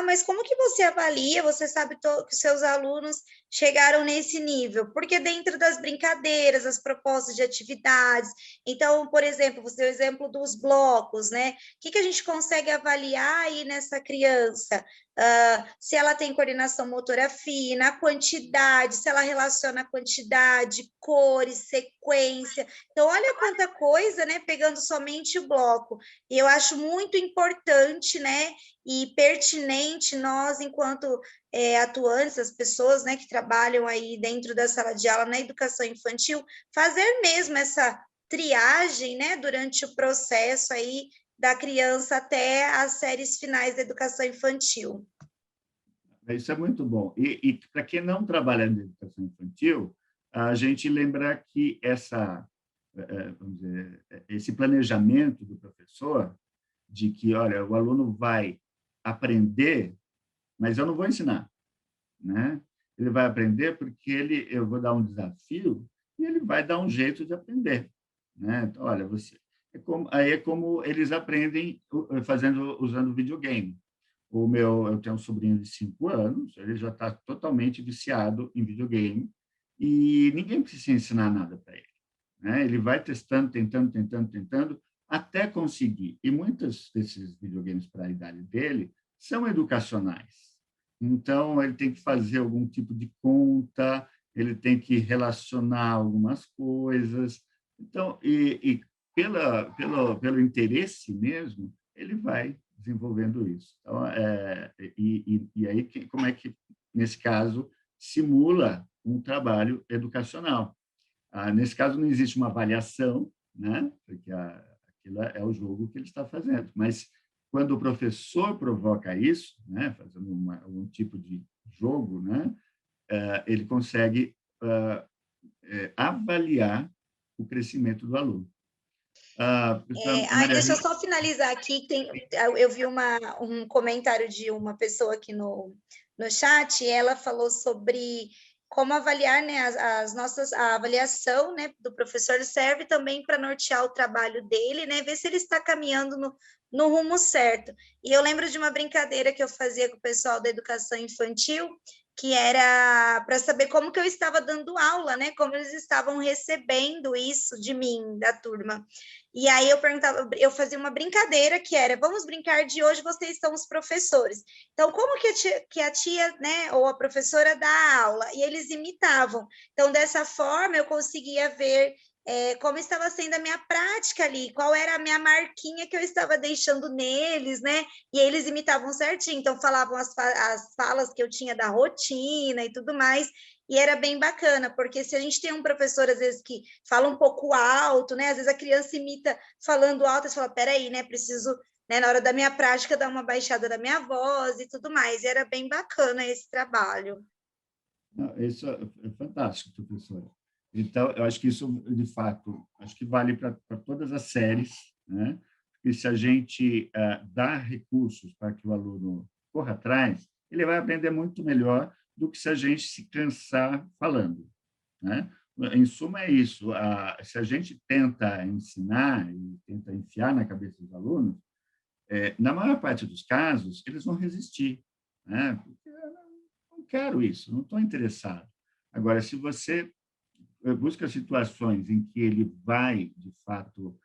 mas como que você avalia? Você sabe que os seus alunos chegaram nesse nível? Porque dentro das brincadeiras, as propostas de atividades. Então, por exemplo, você deu o exemplo dos blocos, né? O que a gente consegue avaliar aí nessa criança? Se ela tem coordenação motora fina, a quantidade, se ela relaciona a quantidade, cores, sequência. Então, olha quanta coisa, né? Pegando somente o bloco. E eu acho muito importante, né? E pertinente nós, enquanto atuantes, as pessoas, né, que trabalham aí dentro da sala de aula na educação infantil, fazer mesmo essa triagem, né, durante o processo aí da criança até as séries finais da educação infantil. Isso é muito bom. E para quem não trabalha na educação infantil, a gente lembra que vamos dizer, esse planejamento do professor de que, olha, o aluno vai aprender, mas eu não vou ensinar, né? Ele vai aprender porque eu vou dar um desafio e ele vai dar um jeito de aprender, né? Então, olha, aí é como eles aprendem usando videogame. Eu tenho um sobrinho de 5 anos, ele já está totalmente viciado em videogame e ninguém precisa ensinar nada para ele, né? Ele vai testando, tentando, até conseguir. E muitos desses videogames para a idade dele são educacionais. Então, ele tem que fazer algum tipo de conta, ele tem que relacionar algumas coisas. Então, pelo interesse mesmo, ele vai desenvolvendo isso. Então, e aí, como é que, nesse caso, simula um trabalho educacional? Nesse caso, não existe uma avaliação, né? Porque aquilo é o jogo que ele está fazendo. Mas, quando o professor provoca isso, né, fazendo algum tipo de jogo, né, ele consegue avaliar o crescimento do aluno. Deixa eu só finalizar aqui. Eu vi um comentário de uma pessoa aqui no chat, e ela falou sobre como avaliar, né, a avaliação, né, do professor serve também para nortear o trabalho dele, né, ver se ele está caminhando no rumo certo. E eu lembro de uma brincadeira que eu fazia com o pessoal da educação infantil, que era para saber como que eu estava dando aula, né, como eles estavam recebendo isso de mim, da turma. E aí eu fazia uma brincadeira que era, vamos brincar de hoje, vocês são os professores. Então, como que a tia, né, ou a professora dá aula? E eles imitavam. Então, dessa forma, eu conseguia ver como estava sendo a minha prática ali, qual era a minha marquinha que eu estava deixando neles, né? E eles imitavam certinho, então falavam as falas que eu tinha da rotina e tudo mais, e era bem bacana, porque se a gente tem um professor, às vezes, que fala um pouco alto, né? Às vezes a criança imita falando alto, e você fala, peraí, né? Preciso, né, na hora da minha prática, dar uma baixada da minha voz e tudo mais, e era bem bacana esse trabalho. Isso é fantástico, professora. Então, eu acho que isso, de fato, acho que vale para todas as séries, né? Porque se a gente dá recursos para que o aluno corra atrás, ele vai aprender muito melhor do que se a gente se cansar falando, né? Em suma, é isso. Se a gente tenta ensinar e tenta enfiar na cabeça dos alunos, na maior parte dos casos, eles vão resistir, né? Porque eu não quero isso, não estou interessado. Agora, se você busca situações em que ele vai, de fato,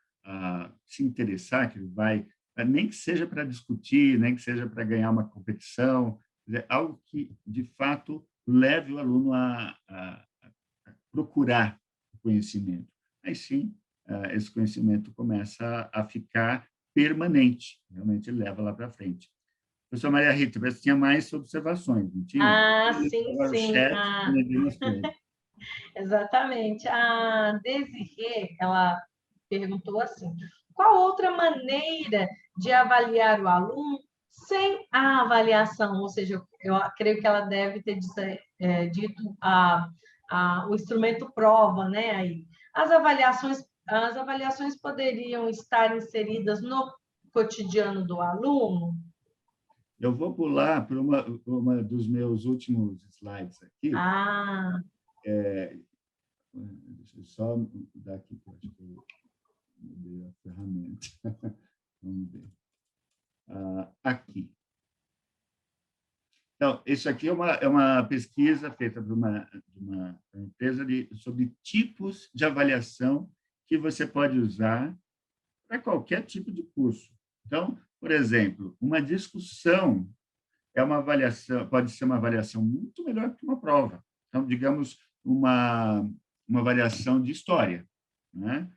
se interessar, que ele vai, nem que seja para discutir, nem que seja para ganhar uma competição, algo que, de fato, leve o aluno a procurar o conhecimento. Aí sim, esse conhecimento começa a ficar permanente, realmente ele leva lá para frente. Professor Maria Rita, parece que tinha mais observações, não tinha? Sim, Agora o sim. chat, as coisas. Exatamente. A Desirê, ela perguntou assim: qual outra maneira de avaliar o aluno sem a avaliação? Ou seja, eu creio que ela deve ter dito o instrumento prova, né? Aí. As avaliações poderiam estar inseridas no cotidiano do aluno? Eu vou pular para uma dos meus últimos slides aqui. Deixa eu só dar aqui, que eu acho que eu mudei a ferramenta. Vamos ver. Aqui. Então, isso aqui é uma pesquisa feita por uma empresa sobre tipos de avaliação que você pode usar para qualquer tipo de curso. Então, por exemplo, uma discussão pode ser uma avaliação muito melhor que uma prova. Então, digamos, uma avaliação de história, né?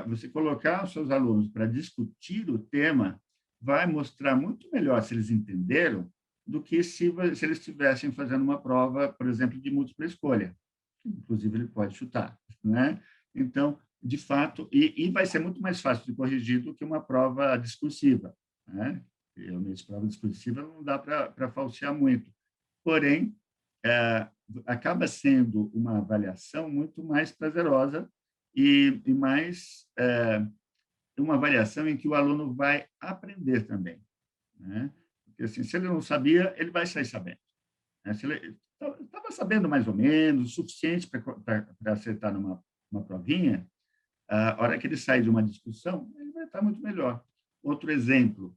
Você colocar os seus alunos para discutir o tema vai mostrar muito melhor se eles entenderam do que se eles estivessem fazendo uma prova, por exemplo, de múltipla escolha. Inclusive, ele pode chutar, né? Então, de fato, e vai ser muito mais fácil de corrigir do que uma prova discursiva, né? Realmente, prova discursiva não dá para falsear muito. Porém, acaba sendo uma avaliação muito mais prazerosa e mais uma avaliação em que o aluno vai aprender também, né? Porque, assim, se ele não sabia, ele vai sair sabendo, né? Se ele estava sabendo mais ou menos, o suficiente para acertar numa provinha, a hora que ele sai de uma discussão, ele vai estar muito melhor. Outro exemplo,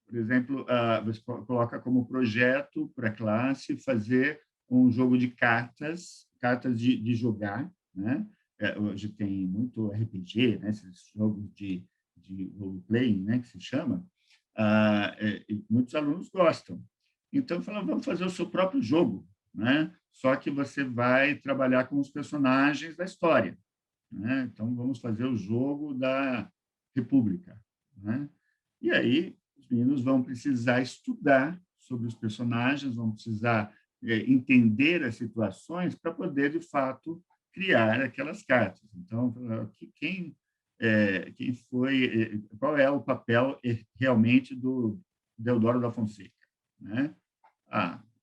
por exemplo, você coloca como projeto para a classe fazer um jogo de cartas de jogar, né? Hoje tem muito RPG, né? Esses jogos de role-playing, né? Que se chama. Muitos alunos gostam. Então, falaram, vamos fazer o seu próprio jogo, né? Só que você vai trabalhar com os personagens da história, né? Então, vamos fazer o jogo da República, né? E aí, os meninos vão precisar estudar sobre os personagens, vão precisar entender as situações para poder, de fato, criar aquelas cartas. Então, quem foi, qual é o papel realmente do Deodoro da Fonseca, né?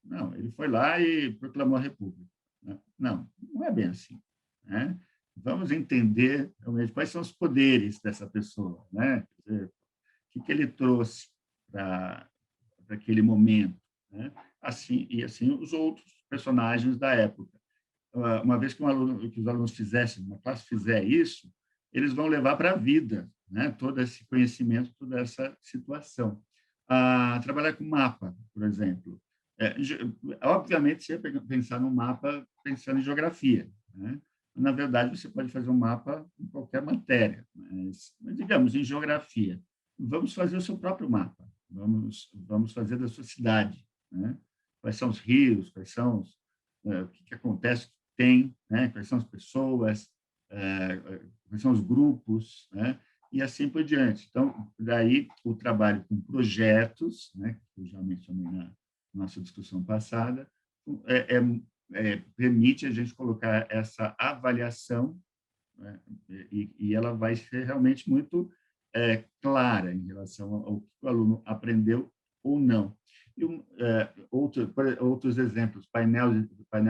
Não, ele foi lá e proclamou a República. Não, não é bem assim, né? Vamos entender realmente quais são os poderes dessa pessoa, né? Quer dizer, o que ele trouxe para aquele momento, né? Assim os outros personagens da época. Uma vez que os alunos fizessem, uma classe fizer isso, eles vão levar para a vida, né? Todo esse conhecimento, toda essa situação. Trabalhar com mapa, por exemplo. Obviamente, você ia pensar no mapa pensando em geografia, né? Na verdade, você pode fazer um mapa em qualquer matéria, mas digamos, em geografia. Vamos fazer o seu próprio mapa, vamos fazer da sua cidade, né? Quais são os rios, o que acontece, né? Quais são as pessoas, quais são os grupos, né? E assim por diante. Então, daí o trabalho com projetos, né? Que eu já mencionei na nossa discussão passada, permite a gente colocar essa avaliação, né? E ela vai ser realmente muito clara em relação ao que o aluno aprendeu ou não. E outros exemplos, painel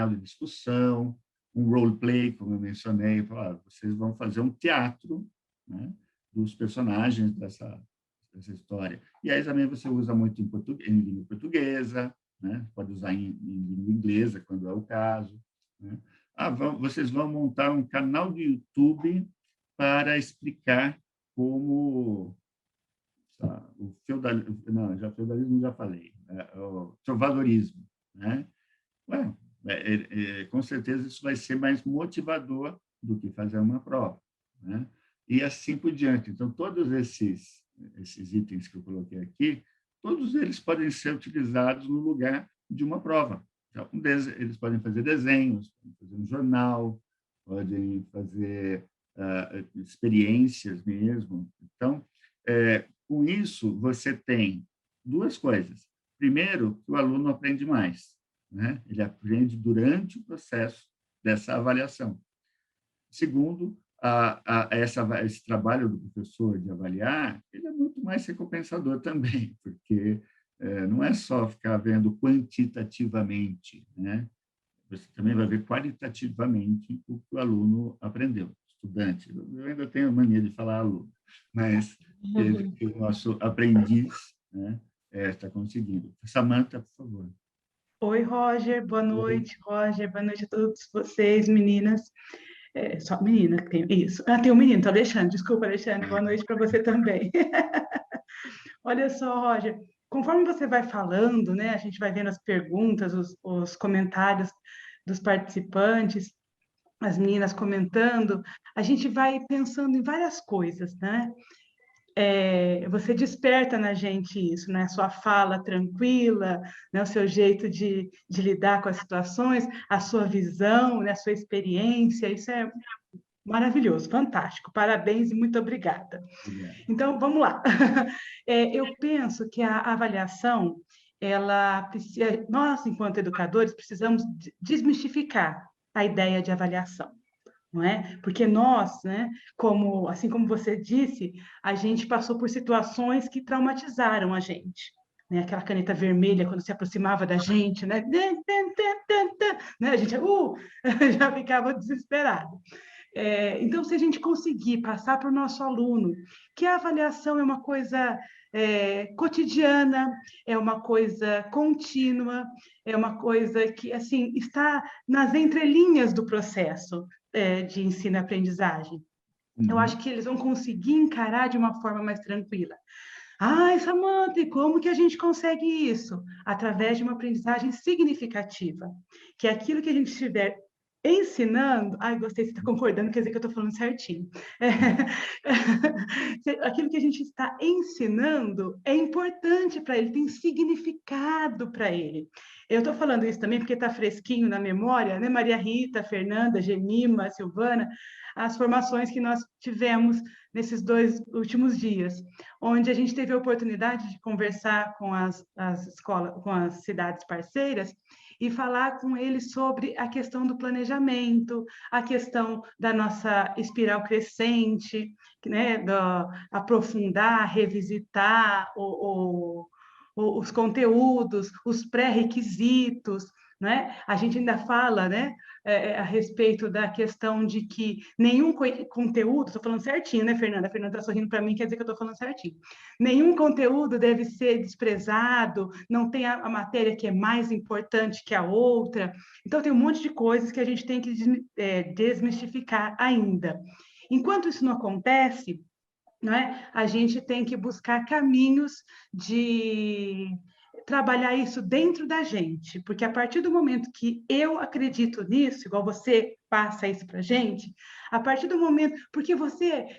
de discussão, um role-play, como eu mencionei, vocês vão fazer um teatro, né, dos personagens dessa história. E aí também você usa muito em língua portuguesa, né? Pode usar em língua inglesa, quando é o caso, né? Vocês vão montar um canal de YouTube para explicar como o feudalismo, feudalismo já falei, o trovadorismo, né? Com certeza isso vai ser mais motivador do que fazer uma prova, né? e assim por diante. Então, todos esses itens que eu coloquei aqui, todos eles podem ser utilizados no lugar de uma prova. Então, eles podem fazer desenhos, podem fazer um jornal, podem fazer experiências mesmo. Então, com isso, você tem duas coisas. Primeiro, que o aluno aprende mais, né? Ele aprende durante o processo dessa avaliação. Segundo, esse trabalho do professor de avaliar, ele é muito mais recompensador também, porque não é só ficar vendo quantitativamente, né? Você também vai ver qualitativamente o que o aluno aprendeu, estudante. Eu ainda tenho a mania de falar aluno, mas que o nosso aprendiz, né, está conseguindo. Samantha, por favor. Oi, Roger, boa noite, Roger, boa noite a todos vocês, meninas. Só menina que tem isso. Tem um menino, tá, Alexandre? Desculpa, Alexandre, boa noite para você também. Olha só, Roger, conforme você vai falando, né, a gente vai vendo as perguntas, os comentários dos participantes, as meninas comentando, a gente vai pensando em várias coisas, né? Você desperta na gente isso, né? Sua fala tranquila, né? O seu jeito de lidar com as situações, a sua visão, né? A sua experiência, isso é maravilhoso, fantástico. Parabéns e muito obrigada. Obrigado. Então, vamos lá. Eu penso que a avaliação, nós, enquanto educadores, precisamos desmistificar a ideia de avaliação. Não é? Porque nós, né, assim como você disse, a gente passou por situações que traumatizaram a gente. Né? Aquela caneta vermelha, quando se aproximava da gente, né? A gente já ficava desesperado. Então, se a gente conseguir passar para o nosso aluno que a avaliação é uma coisa cotidiana, é uma coisa contínua, é uma coisa que assim está nas entrelinhas do processo de ensino e aprendizagem. Eu acho que eles vão conseguir encarar de uma forma mais tranquila. Samantha, e como que a gente consegue isso? Através de uma aprendizagem significativa, que é aquilo que a gente estiver ensinando... gostei, você está concordando, quer dizer que eu estou falando certinho. Aquilo que a gente está ensinando é importante para ele, tem significado para ele. Eu estou falando isso também porque está fresquinho na memória, né? Maria Rita, Fernanda, Gemima, Silvana, as formações que nós tivemos nesses 2 últimos dias, onde a gente teve a oportunidade de conversar com as escolas, com as cidades parceiras, e falar com eles sobre a questão do planejamento, a questão da nossa espiral crescente, né, aprofundar, revisitar os conteúdos, os pré-requisitos, né? A gente ainda fala, né, a respeito da questão de que nenhum conteúdo, estou falando certinho, né, Fernanda? A Fernanda está sorrindo para mim, quer dizer que eu estou falando certinho. Nenhum conteúdo deve ser desprezado, não tem a matéria que é mais importante que a outra. Então, tem um monte de coisas que a gente tem que desmistificar ainda. Enquanto isso não acontece, né, a gente tem que buscar caminhos de trabalhar isso dentro da gente, porque a partir do momento que eu acredito nisso, igual você passa isso para a gente, a partir do momento, porque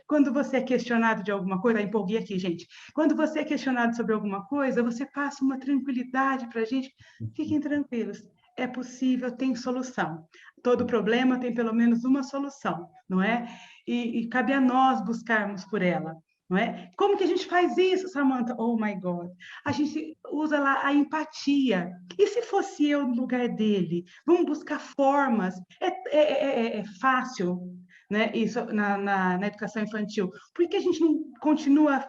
quando você é questionado de alguma coisa, empolguei aqui, gente, quando você é questionado sobre alguma coisa, você passa uma tranquilidade para a gente, fiquem tranquilos, é possível, tem solução. Todo problema tem pelo menos uma solução, não é? E cabe a nós buscarmos por ela. Não é? Como que a gente faz isso, Samantha? Oh, my God. A gente usa lá a empatia. E se fosse eu no lugar dele? Vamos buscar formas. É fácil, né? Isso na educação infantil. Por que a gente não continua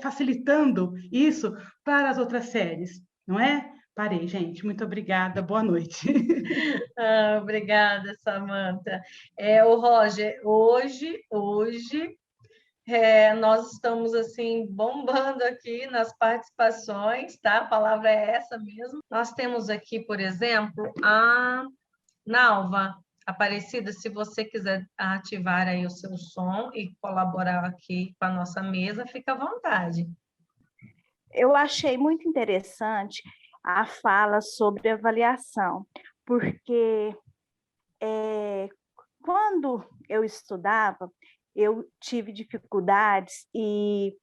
facilitando isso para as outras séries? Não é? Parei, gente. Muito obrigada. Boa noite. Obrigada, Samantha. O Roger, hoje nós estamos assim bombando aqui nas participações, tá? A palavra é essa mesmo. Nós temos aqui, por exemplo, a Nalva Aparecida. Se você quiser ativar aí o seu som e colaborar aqui com a nossa mesa, fica à vontade. Eu achei muito interessante a fala sobre avaliação, porque quando eu estudava, eu tive dificuldades e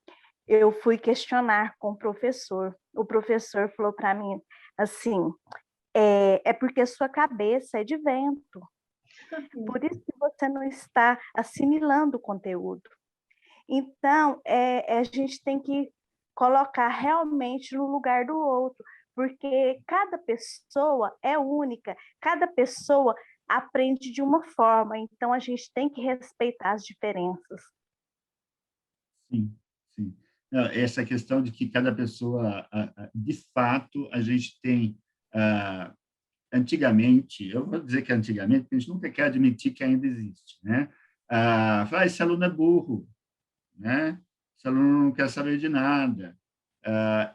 eu fui questionar com o professor. O professor falou para mim assim, é porque sua cabeça é de vento, por isso que você não está assimilando o conteúdo. Então, a gente tem que colocar realmente no lugar do outro, porque cada pessoa é única, cada pessoa aprende de uma forma, então a gente tem que respeitar as diferenças. Sim, sim. Não, essa questão de que cada pessoa, de fato, a gente tem, antigamente, eu vou dizer que antigamente, porque a gente nunca quer admitir que ainda existe, né? Fala, esse aluno é burro, né? Esse aluno não quer saber de nada.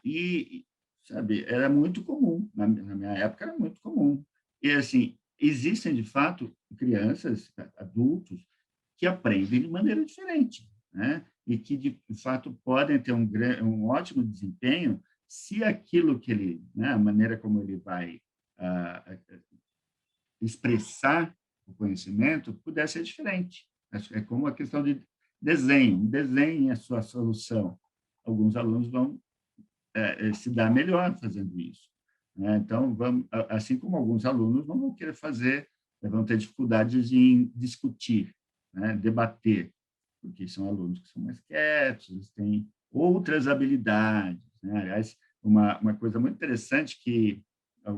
E, sabe, era muito comum, na minha época era muito comum. E, assim, existem, de fato, crianças, adultos, que aprendem de maneira diferente, né? E que, de fato, podem ter um ótimo desempenho se aquilo que ele, né, a maneira como ele vai expressar o conhecimento puder ser diferente. É como a questão de desenho. Desenhe a sua solução. Alguns alunos vão se dar melhor fazendo isso, né? Então, assim como alguns alunos não vão querer fazer, vão ter dificuldades em discutir, né, debater, porque são alunos que são mais quietos, eles têm outras habilidades, né? Aliás, uma coisa muito interessante que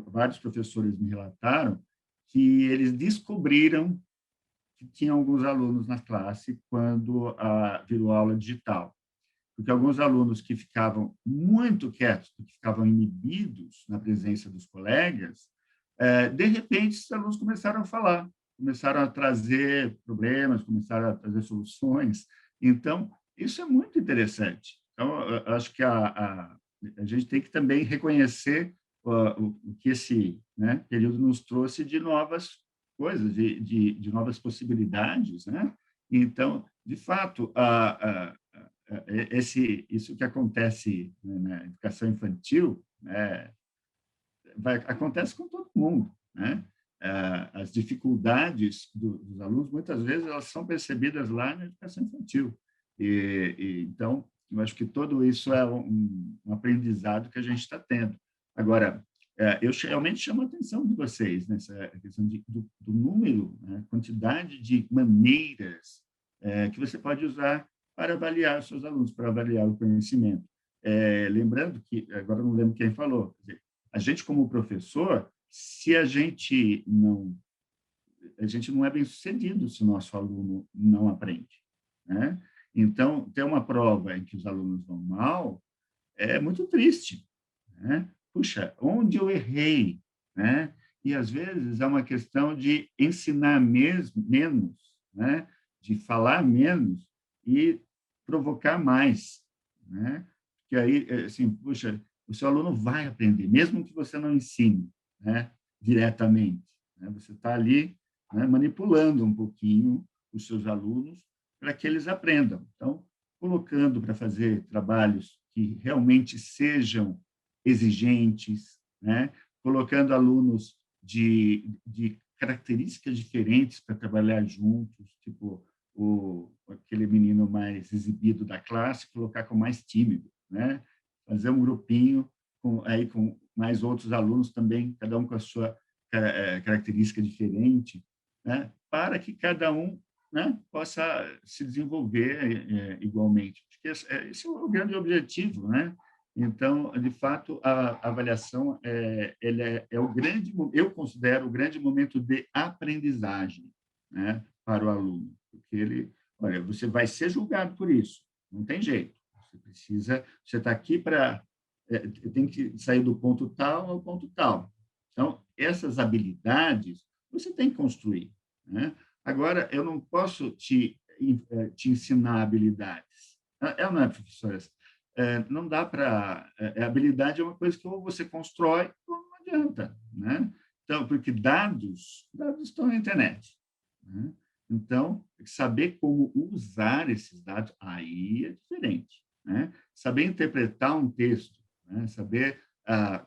vários professores me relataram, que eles descobriram que tinha alguns alunos na classe quando virou aula digital. Porque alguns alunos que ficavam muito quietos, que ficavam inibidos na presença dos colegas, de repente, esses alunos começaram a falar, começaram a trazer problemas, começaram a trazer soluções. Então, isso é muito interessante. Então, eu acho que a gente tem que também reconhecer o que esse, né, período nos trouxe de novas coisas, de novas possibilidades, né? Então, de fato, isso que acontece, né, na educação infantil, né, acontece com todo mundo, né? As dificuldades dos alunos, muitas vezes, elas são percebidas lá na educação infantil. Então, eu acho que tudo isso é um aprendizado que a gente está tendo. Agora, eu realmente chamo a atenção de vocês nessa questão do número, né, quantidade de maneiras que você pode usar para avaliar os seus alunos, para avaliar o conhecimento. Lembrando que, agora não lembro quem falou, quer dizer, a gente como professor, se a gente não é bem sucedido se o nosso aluno não aprende, né? Então, ter uma prova em que os alunos vão mal é muito triste, né? Puxa, onde eu errei, né? E às vezes é uma questão de ensinar menos, né? De falar menos e provocar mais, né? Que aí, assim, puxa, o seu aluno vai aprender, mesmo que você não ensine, né, diretamente, né? Você está ali, né, manipulando um pouquinho os seus alunos para que eles aprendam. Então, colocando para fazer trabalhos que realmente sejam exigentes, né? Colocando alunos de características diferentes para trabalhar juntos, tipo aquele menino mais exibido da classe, colocar com mais tímido, né? Fazer um grupinho com mais outros alunos também, cada um com a sua característica diferente, né? Para que cada um, né, possa se desenvolver igualmente. Acho que esse é o grande objetivo, né? Então, de fato, a avaliação é o grande, eu considero o grande momento de aprendizagem, né, para o aluno, porque olha, você vai ser julgado por isso, não tem jeito. Você está aqui para, tem que sair do ponto tal ao ponto tal. Então, essas habilidades você tem que construir, né? Agora, eu não posso te ensinar habilidades. Não é, professora? Não dá para... habilidade é uma coisa que ou você constrói ou não adianta, né? Então, porque dados estão na internet, né? Então, saber como usar esses dados, aí é diferente, né? Saber interpretar um texto, né? Saber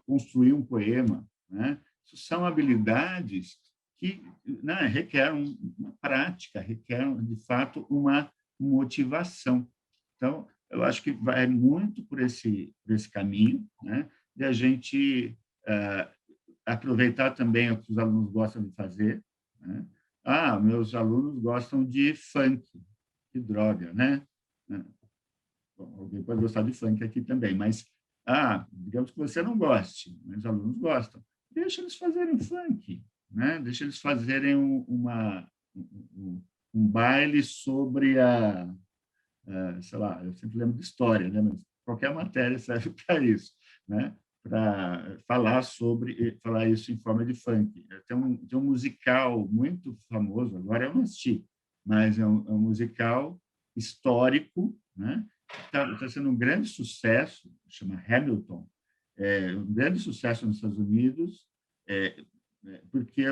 construir um poema, né? Isso são habilidades que, né, requerem uma prática, requerem, de fato, uma motivação. Então, eu acho que vai muito por esse caminho, né? De a gente aproveitar também o que os alunos gostam de fazer, né? Meus alunos gostam de funk, que droga, né? Bom, alguém pode gostar de funk aqui também, mas, digamos que você não goste, mas os alunos gostam. Deixa eles fazerem funk, né? Deixa eles fazerem um baile sobre sei lá, eu sempre lembro de história, né? Mas qualquer matéria serve para isso, né? Para falar isso em forma de funk. Tem um musical muito famoso, agora eu não assisti, mas é um musical histórico, né? Está sendo um grande sucesso, chama Hamilton, um grande sucesso nos Estados Unidos, porque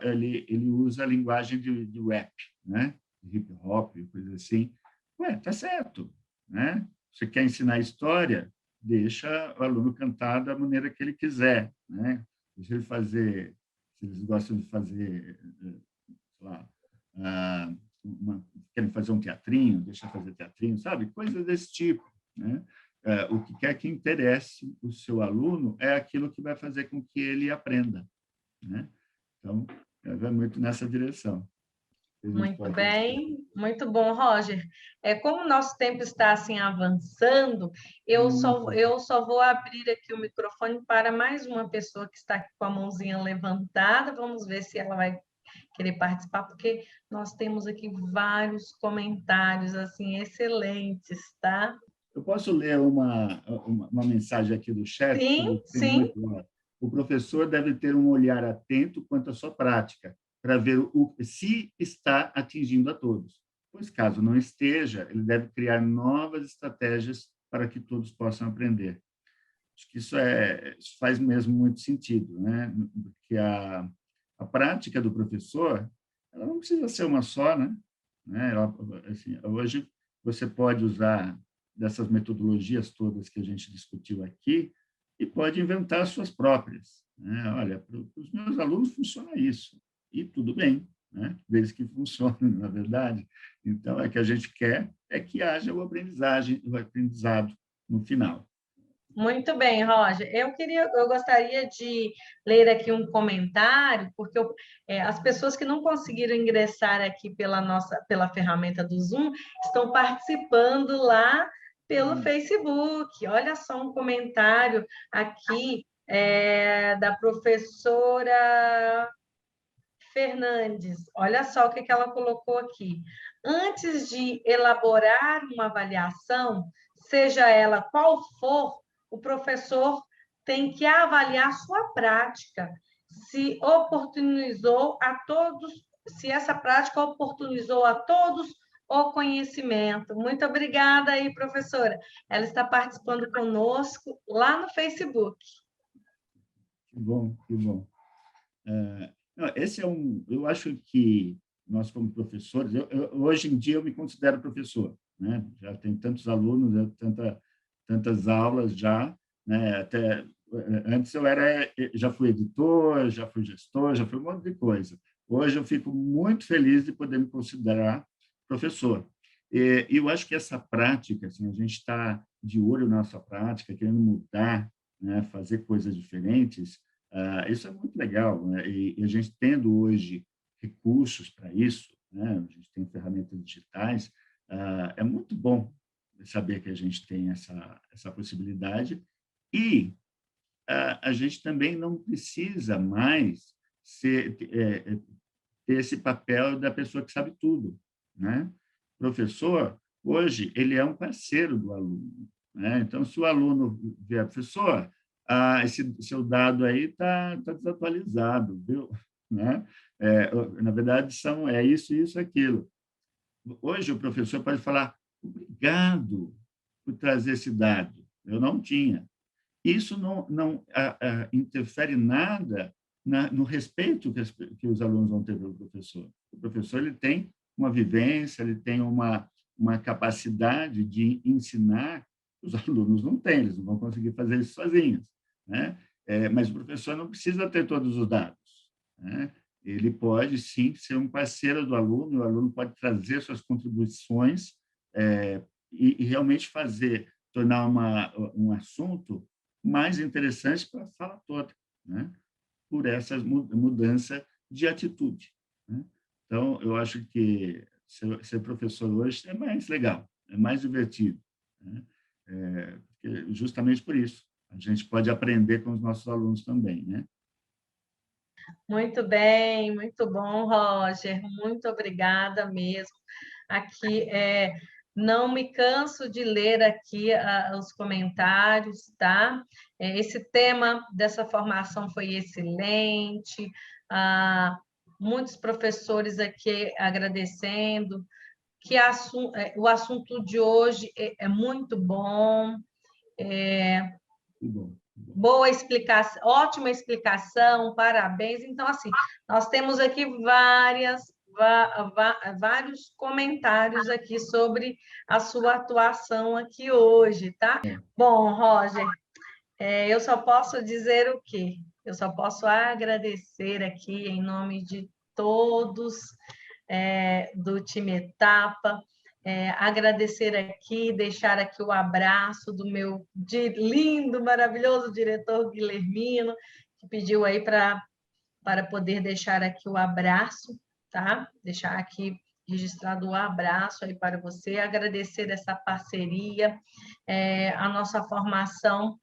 ele usa a linguagem de rap, né? De hip hop, coisa assim. Tá certo, né? Você quer ensinar história, deixa o aluno cantar da maneira que ele quiser, né? Deixa ele fazer, se eles gostam de fazer, sei lá, querem fazer um teatrinho, deixa fazer teatrinho, sabe? Coisas desse tipo, né? O que quer que interesse o seu aluno é aquilo que vai fazer com que ele aprenda, né? Então, vai muito nessa direção. Muito bem, muito bom, Roger. Como o nosso tempo está assim avançando, eu só vou abrir aqui o microfone para mais uma pessoa que está aqui com a mãozinha levantada. Vamos ver se ela vai querer participar, porque nós temos aqui vários comentários assim excelentes, tá? Eu posso ler uma mensagem aqui do chat? Sim, sim. O professor deve ter um olhar atento quanto à sua prática, para ver se está atingindo a todos. Pois, caso não esteja, ele deve criar novas estratégias para que todos possam aprender. Acho que isso faz mesmo muito sentido, né? Porque a prática do professor, ela não precisa ser uma só, né? Assim, hoje, você pode usar dessas metodologias todas que a gente discutiu aqui e pode inventar as suas próprias, né? Olha, para os meus alunos funciona isso, e tudo bem, né? Desde que funcione, na verdade. Então, o que a gente quer é que haja o aprendizado no final. Muito bem, Roger. Eu gostaria de ler aqui um comentário, porque as pessoas que não conseguiram ingressar aqui pela ferramenta do Zoom estão participando lá pelo Facebook. Olha só um comentário aqui da professora Fernandes. Olha só o que ela colocou aqui. Antes de elaborar uma avaliação, seja ela qual for, o professor tem que avaliar sua prática, se essa prática oportunizou a todos o conhecimento. Muito obrigada aí, professora. Ela está participando conosco lá no Facebook. Que bom, que bom. Eu acho que nós, como professores, hoje em dia eu me considero professor, né? Já tenho tantos alunos, tantas aulas já, né? Até antes já fui editor, já fui gestor, já fui um monte de coisa. Hoje eu fico muito feliz de poder me considerar professor. E eu acho que essa prática, assim, a gente está de olho na nossa prática, querendo mudar, né? Fazer coisas diferentes. Isso é muito legal, né? E a gente tendo hoje recursos para isso, né? A gente tem ferramentas digitais, é muito bom saber que a gente tem essa possibilidade e a gente também não precisa mais ter esse papel da pessoa que sabe tudo, né? O professor, hoje, ele é um parceiro do aluno, né? Então, se o aluno vier, professor, esse seu dado aí está desatualizado, viu? Né? Na verdade, é isso, aquilo. Hoje, o professor pode falar, obrigado por trazer esse dado, eu não tinha. Isso não interfere nada no respeito que os alunos vão ter pelo professor. O professor ele tem uma vivência, ele tem uma capacidade de ensinar, os alunos não têm, eles não vão conseguir fazer isso sozinhos, né? Mas o professor não precisa ter todos os dados, né? ele pode, sim, ser um parceiro do aluno, o aluno pode trazer suas contribuições e realmente tornar um assunto mais interessante para a sala toda, né? Por essa mudança de atitude, né? Então, eu acho que ser professor hoje é mais legal, é mais divertido, né? Justamente por isso. A gente pode aprender com os nossos alunos também, né? Muito bem, muito bom, Roger. Muito obrigada mesmo. Aqui, não me canso de ler aqui os comentários, tá? Esse tema dessa formação foi excelente. Muitos professores aqui agradecendo, que o assunto de hoje é muito bom. Boa explicação, ótima explicação, parabéns. Então, assim, nós temos aqui vários comentários aqui sobre a sua atuação aqui hoje, tá? Bom, Roger, eu só posso dizer o quê? Eu só posso agradecer aqui em nome de todos do time Etapa, agradecer aqui, deixar aqui o abraço do meu lindo, maravilhoso diretor Guilhermino, que pediu aí para poder deixar aqui o abraço, tá? Deixar aqui registrado o abraço aí para você, agradecer essa parceria, a nossa formação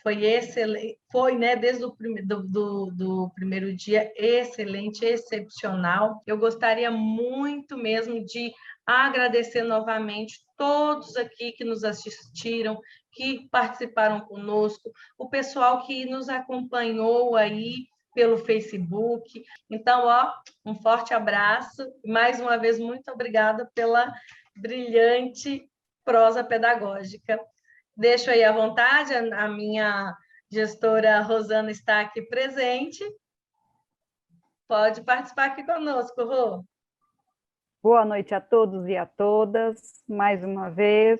foi excelente, foi, né, desde o do primeiro dia, excelente, excepcional. Eu gostaria muito mesmo de agradecer novamente todos aqui que nos assistiram, que participaram conosco, o pessoal que nos acompanhou aí pelo Facebook. Então, um forte abraço. Mais uma vez, muito obrigada pela brilhante prosa pedagógica. Deixo aí à vontade, a minha gestora Rosana está aqui presente. Pode participar aqui conosco, Rô. Boa noite a todos e a todas, mais uma vez.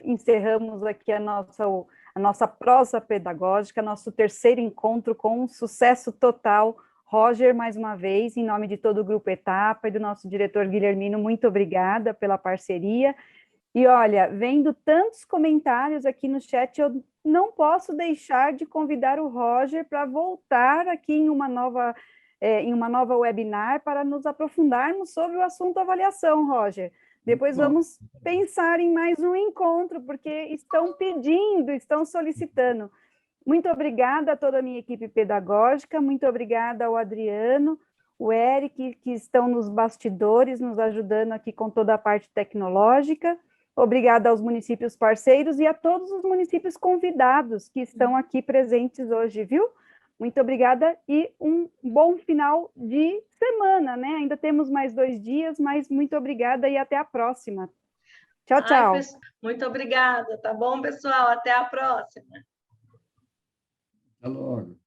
Encerramos aqui a nossa prosa pedagógica, nosso terceiro encontro com um sucesso total. Roger, mais uma vez, em nome de todo o Grupo Etapa e do nosso diretor Guilhermino, muito obrigada pela parceria. E olha, vendo tantos comentários aqui no chat, eu não posso deixar de convidar o Roger para voltar aqui em uma nova webinar para nos aprofundarmos sobre o assunto avaliação, Roger. Depois vamos pensar em mais um encontro, porque estão pedindo, estão solicitando. Muito obrigada a toda a minha equipe pedagógica, muito obrigada ao Adriano, o Eric, que estão nos bastidores, nos ajudando aqui com toda a parte tecnológica. Obrigada aos municípios parceiros e a todos os municípios convidados que estão aqui presentes hoje, viu? Muito obrigada e um bom final de semana, né? Ainda temos mais 2 dias, mas muito obrigada e até a próxima. Tchau, tchau. Muito obrigada, tá bom, pessoal? Até a próxima. Até logo.